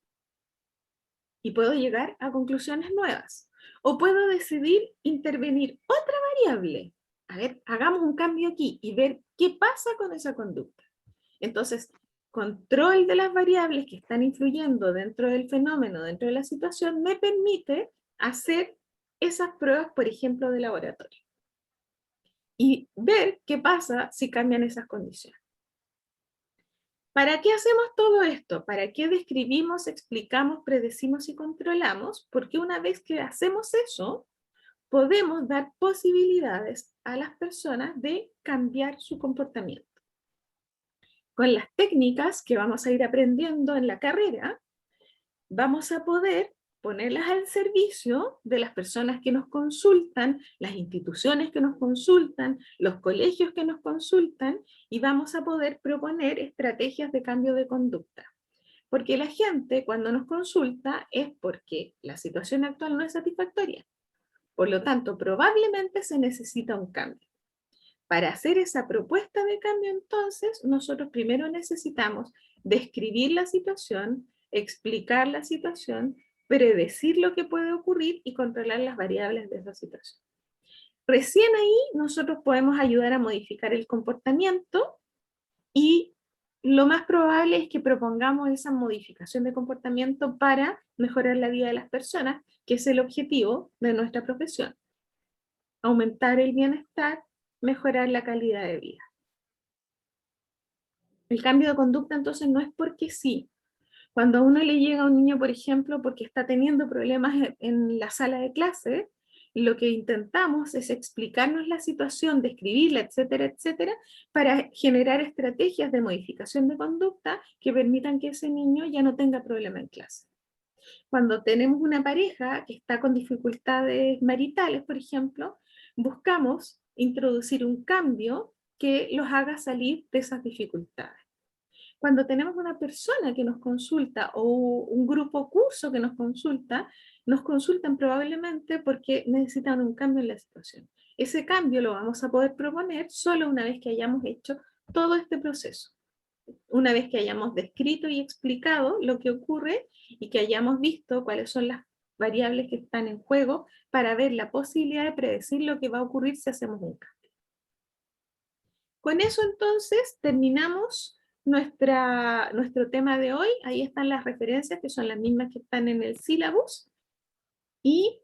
Y puedo llegar a conclusiones nuevas. O puedo decidir intervenir otra variable. A ver, hagamos un cambio aquí y ver qué pasa con esa conducta. Entonces, control de las variables que están influyendo dentro del fenómeno, dentro de la situación, me permite hacer esas pruebas, por ejemplo, de laboratorio. Y ver qué pasa si cambian esas condiciones. ¿Para qué hacemos todo esto? ¿Para qué describimos, explicamos, predecimos y controlamos? Porque una vez que hacemos eso, podemos dar posibilidades a las personas de cambiar su comportamiento. Con las técnicas que vamos a ir aprendiendo en la carrera, vamos a poder ponerlas al servicio de las personas que nos consultan, las instituciones que nos consultan, los colegios que nos consultan, y vamos a poder proponer estrategias de cambio de conducta. Porque la gente cuando nos consulta es porque la situación actual no es satisfactoria. Por lo tanto, probablemente se necesita un cambio. Para hacer esa propuesta de cambio, entonces, nosotros primero necesitamos describir la situación, explicar la situación, predecir lo que puede ocurrir y controlar las variables de esa situación. Recién ahí nosotros podemos ayudar a modificar el comportamiento y lo más probable es que propongamos esa modificación de comportamiento para mejorar la vida de las personas, que es el objetivo de nuestra profesión. Aumentar el bienestar, mejorar la calidad de vida. El cambio de conducta entonces no es porque sí. Cuando a uno le llega a un niño, por ejemplo, porque está teniendo problemas en la sala de clase, lo que intentamos es explicarnos la situación, describirla, etcétera, etcétera, para generar estrategias de modificación de conducta que permitan que ese niño ya no tenga problema en clase. Cuando tenemos una pareja que está con dificultades maritales, por ejemplo, buscamos introducir un cambio que los haga salir de esas dificultades. Cuando tenemos una persona que nos consulta o un grupo curso que nos consultan probablemente porque necesitan un cambio en la situación. Ese cambio lo vamos a poder proponer solo una vez que hayamos hecho todo este proceso. Una vez que hayamos descrito y explicado lo que ocurre y que hayamos visto cuáles son las variables que están en juego para ver la posibilidad de predecir lo que va a ocurrir si hacemos un cambio. Con eso entonces terminamos nuestro tema de hoy. Ahí están las referencias que son las mismas que están en el sílabus y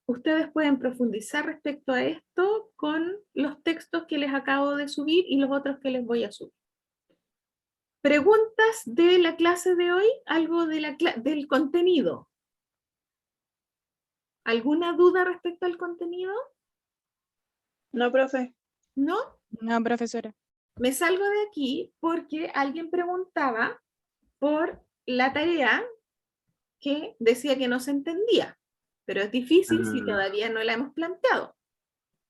ustedes pueden profundizar respecto a esto con los textos que les acabo de subir y los otros que les voy a subir. ¿Preguntas de la clase de hoy? ¿Algo de del contenido? ¿Alguna duda respecto al contenido? No, profe. ¿No? No, profesora. Me salgo de aquí porque alguien preguntaba por la tarea que decía que no se entendía, pero es difícil si todavía no la hemos planteado.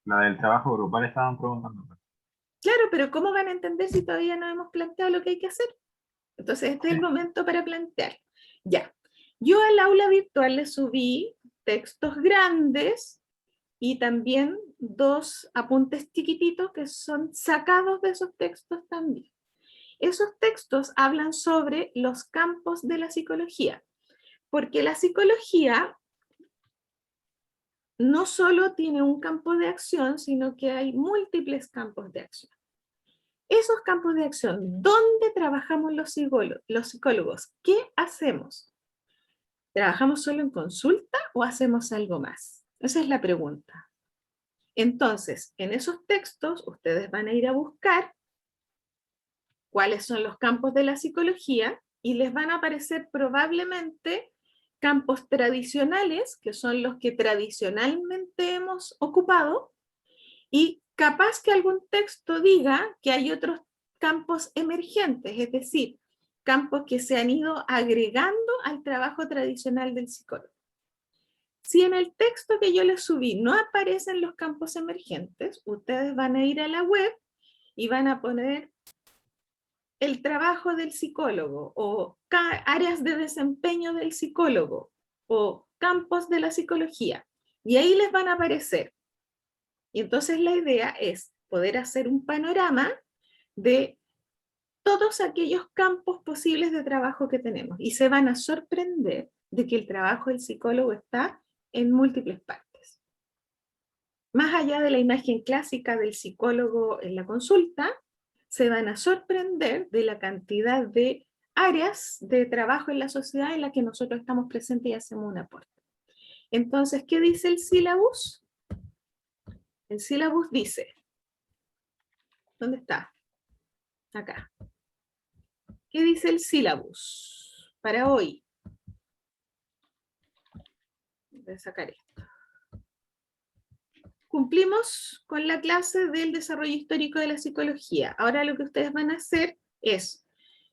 La del trabajo grupal estaban preguntando. Claro, pero ¿cómo van a entender si todavía no hemos planteado lo que hay que hacer? Entonces este es el momento para plantear. Ya, yo al aula virtual le subí textos grandes y también 2 apuntes chiquititos que son sacados de esos textos también. esos textos hablan sobre los campos de la psicología, porque la psicología no solo tiene un campo de acción, sino que hay múltiples campos de acción. Esos campos de acción, ¿dónde trabajamos los psicólogos? ¿Qué hacemos? ¿Trabajamos solo en consulta o hacemos algo más? Esa es la pregunta. Entonces, en esos textos, ustedes van a ir a buscar cuáles son los campos de la psicología y les van a aparecer probablemente campos tradicionales, que son los que tradicionalmente hemos ocupado, y capaz que algún texto diga que hay otros campos emergentes, es decir, campos que se han ido agregando al trabajo tradicional del psicólogo. Si en el texto que yo les subí no aparecen los campos emergentes, ustedes van a ir a la web y van a poner el trabajo del psicólogo o áreas de desempeño del psicólogo o campos de la psicología. Y ahí les van a aparecer. Y entonces la idea es poder hacer un panorama de todos aquellos campos posibles de trabajo que tenemos. Y se van a sorprender de que el trabajo del psicólogo está en múltiples partes. Más allá de la imagen clásica del psicólogo en la consulta, se van a sorprender de la cantidad de áreas de trabajo en la sociedad en la que nosotros estamos presentes y hacemos un aporte. Entonces, ¿qué dice el sílabus? El sílabus dice, ¿dónde está? Acá. ¿Qué dice el sílabus para hoy? Voy a sacar esto. Cumplimos con la clase del desarrollo histórico de la psicología. Ahora lo que ustedes van a hacer es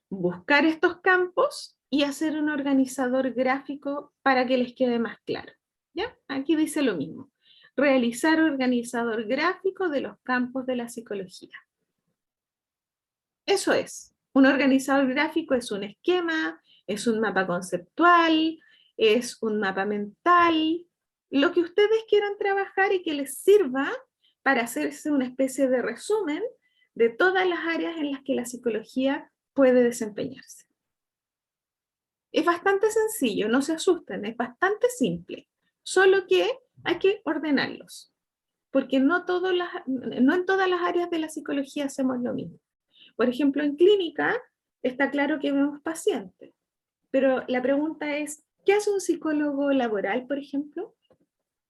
buscar estos campos y hacer un organizador gráfico para que les quede más claro. ¿Ya? Aquí dice lo mismo. Realizar organizador gráfico de los campos de la psicología. Eso es. Un organizador gráfico es un esquema, es un mapa conceptual, es un mapa mental, lo que ustedes quieran trabajar y que les sirva para hacerse una especie de resumen de todas las áreas en las que la psicología puede desempeñarse. Es bastante sencillo, no se asusten, es bastante simple, solo que hay que ordenarlos, porque no en todas las áreas de la psicología hacemos lo mismo. Por ejemplo, en clínica está claro que vemos pacientes, pero la pregunta es, ¿qué hace un psicólogo laboral, por ejemplo?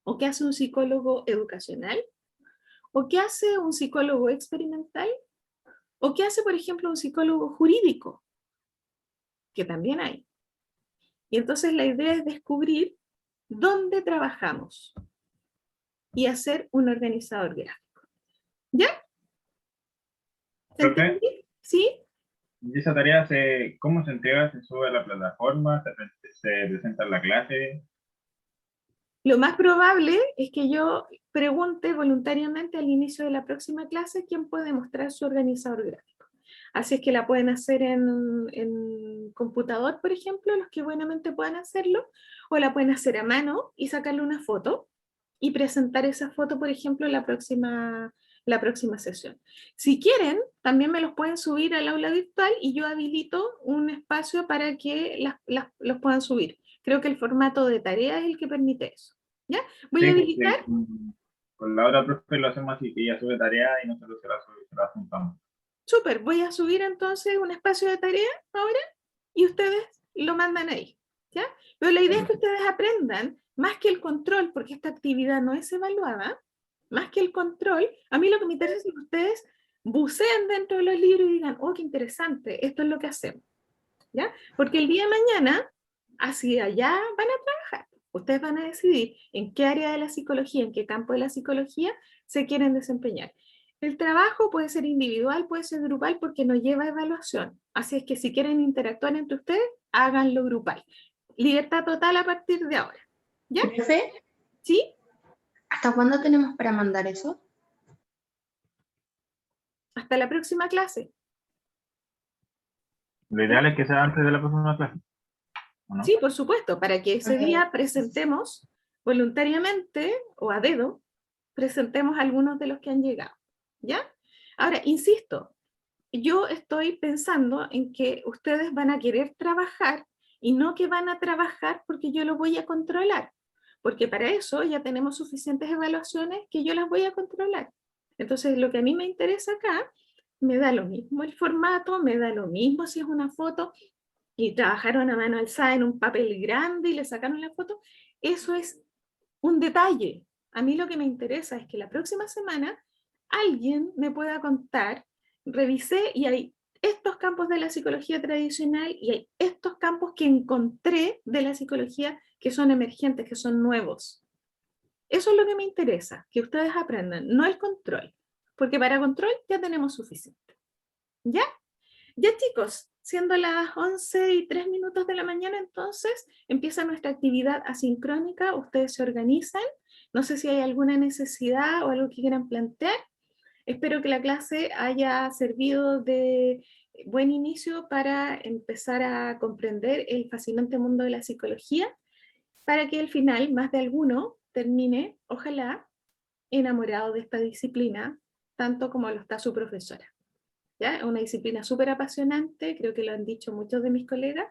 ¿O qué hace un psicólogo educacional? ¿O qué hace un psicólogo experimental? ¿O qué hace, por ejemplo, un psicólogo jurídico? Que también hay. Y entonces la idea es descubrir dónde trabajamos y hacer un organizador gráfico. ¿Ya? ¿Se entiende? ¿Sí? ¿Y esa tarea cómo se entrega? ¿Se sube a la plataforma? ¿Se presenta en la clase? Lo más probable es que yo pregunte voluntariamente al inicio de la próxima clase quién puede mostrar su organizador gráfico. Así es que la pueden hacer en computador, por ejemplo, los que buenamente puedan hacerlo, o la pueden hacer a mano y sacarle una foto y presentar esa foto, por ejemplo, en la próxima sesión. Si quieren, también me los pueden subir al aula virtual y yo habilito un espacio para que los puedan subir. Creo que el formato de tarea es el que permite eso. ¿Ya? Voy a habilitar. Con la otra profe lo hacemos así, que ella sube tarea y nosotros se la juntamos. Súper, voy a subir entonces un espacio de tarea ahora y ustedes lo mandan ahí. ¿Ya? Pero la idea es que ustedes aprendan más que el control, porque esta actividad no es evaluada, más que el control, a mí lo que me interesa es que ustedes buceen dentro de los libros y digan, oh, qué interesante, esto es lo que hacemos. ¿Ya? Porque el día de mañana, hacia allá van a trabajar. Ustedes van a decidir en qué área de la psicología, en qué campo de la psicología se quieren desempeñar. El trabajo puede ser individual, puede ser grupal, porque no lleva evaluación. Así es que si quieren interactuar entre ustedes, háganlo grupal. Libertad total a partir de ahora. ¿Ya? ¿Profe? ¿Sí? ¿Hasta cuándo tenemos para mandar eso? Hasta la próxima clase. Lo ideal es que sea antes de la próxima clase. ¿No? Sí, por supuesto, para que ese día presentemos voluntariamente o a dedo, presentemos algunos de los que han llegado. ¿Ya? Ahora, insisto, yo estoy pensando en que ustedes van a querer trabajar y no que van a trabajar porque yo lo voy a controlar, porque para eso ya tenemos suficientes evaluaciones que yo las voy a controlar. Entonces, lo que a mí me interesa acá, me da lo mismo el formato, me da lo mismo si es una foto y trabajaron a mano alzada en un papel grande y le sacaron la foto. Eso es un detalle. A mí lo que me interesa es que la próxima semana alguien me pueda contar, revisé y hay estos campos de la psicología tradicional y hay estos campos que encontré de la psicología que son emergentes, que son nuevos. Eso es lo que me interesa, que ustedes aprendan, no el control, porque para control ya tenemos suficiente. ¿Ya? Ya chicos, siendo las 11:03 de la mañana, entonces empieza nuestra actividad asincrónica, ustedes se organizan, no sé si hay alguna necesidad o algo que quieran plantear. Espero que la clase haya servido de buen inicio para empezar a comprender el fascinante mundo de la psicología, para que al final más de alguno termine, ojalá, enamorado de esta disciplina, tanto como lo está su profesora. ¿Ya? Es una disciplina súper apasionante, creo que lo han dicho muchos de mis colegas,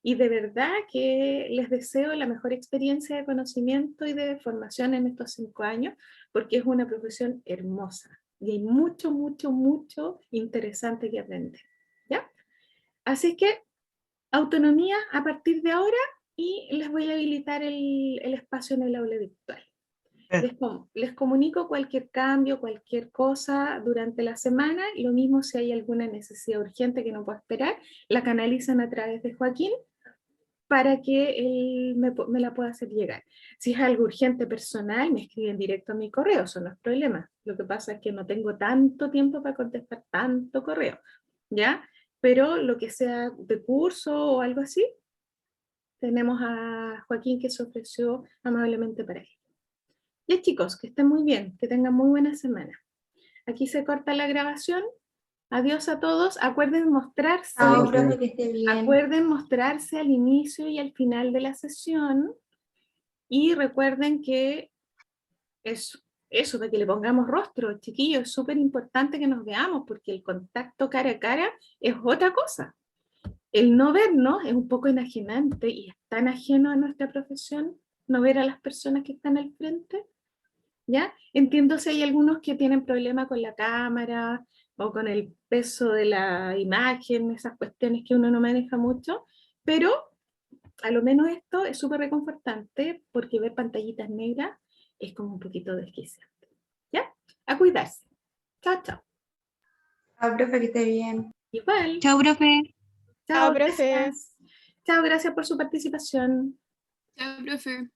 y de verdad que les deseo la mejor experiencia de conocimiento y de formación en estos 5 años, porque es una profesión hermosa y hay mucho, mucho, mucho interesante que aprender. ¿Ya? Así que autonomía a partir de ahora y les voy a habilitar el espacio en el aula virtual. Les comunico cualquier cambio, cualquier cosa durante la semana, y lo mismo si hay alguna necesidad urgente que no pueda esperar, la canalizan a través de Joaquín para que él me la pueda hacer llegar. Si es algo urgente personal, me escriben directo a mi correo, eso no es problema. Lo que pasa es que no tengo tanto tiempo para contestar tanto correo, ¿ya? Pero lo que sea de curso o algo así, tenemos a Joaquín que se ofreció amablemente para ello. Ya chicos, que estén muy bien, que tengan muy buena semana. Aquí se corta la grabación. Adiós a todos. Acuerden mostrarse. Chao, profe, que esté bien. Acuerden mostrarse al inicio y al final de la sesión. Y recuerden que eso de que le pongamos rostro, chiquillos, es súper importante que nos veamos porque el contacto cara a cara es otra cosa. El no vernos es un poco enajenante y es tan ajeno a nuestra profesión no ver a las personas que están al frente. ¿Ya? Entiendo si hay algunos que tienen problema con la cámara o con el peso de la imagen, esas cuestiones que uno no maneja mucho, pero a lo menos esto es súper reconfortante porque ver pantallitas negras es como un poquito desquiciante. ¿Ya? A cuidarse. Chao, chao. Chao, profe, que esté bien. Igual. Chao, profe. Chao, Chao, profe. gracias. Chao, gracias por su participación. Chao, profe.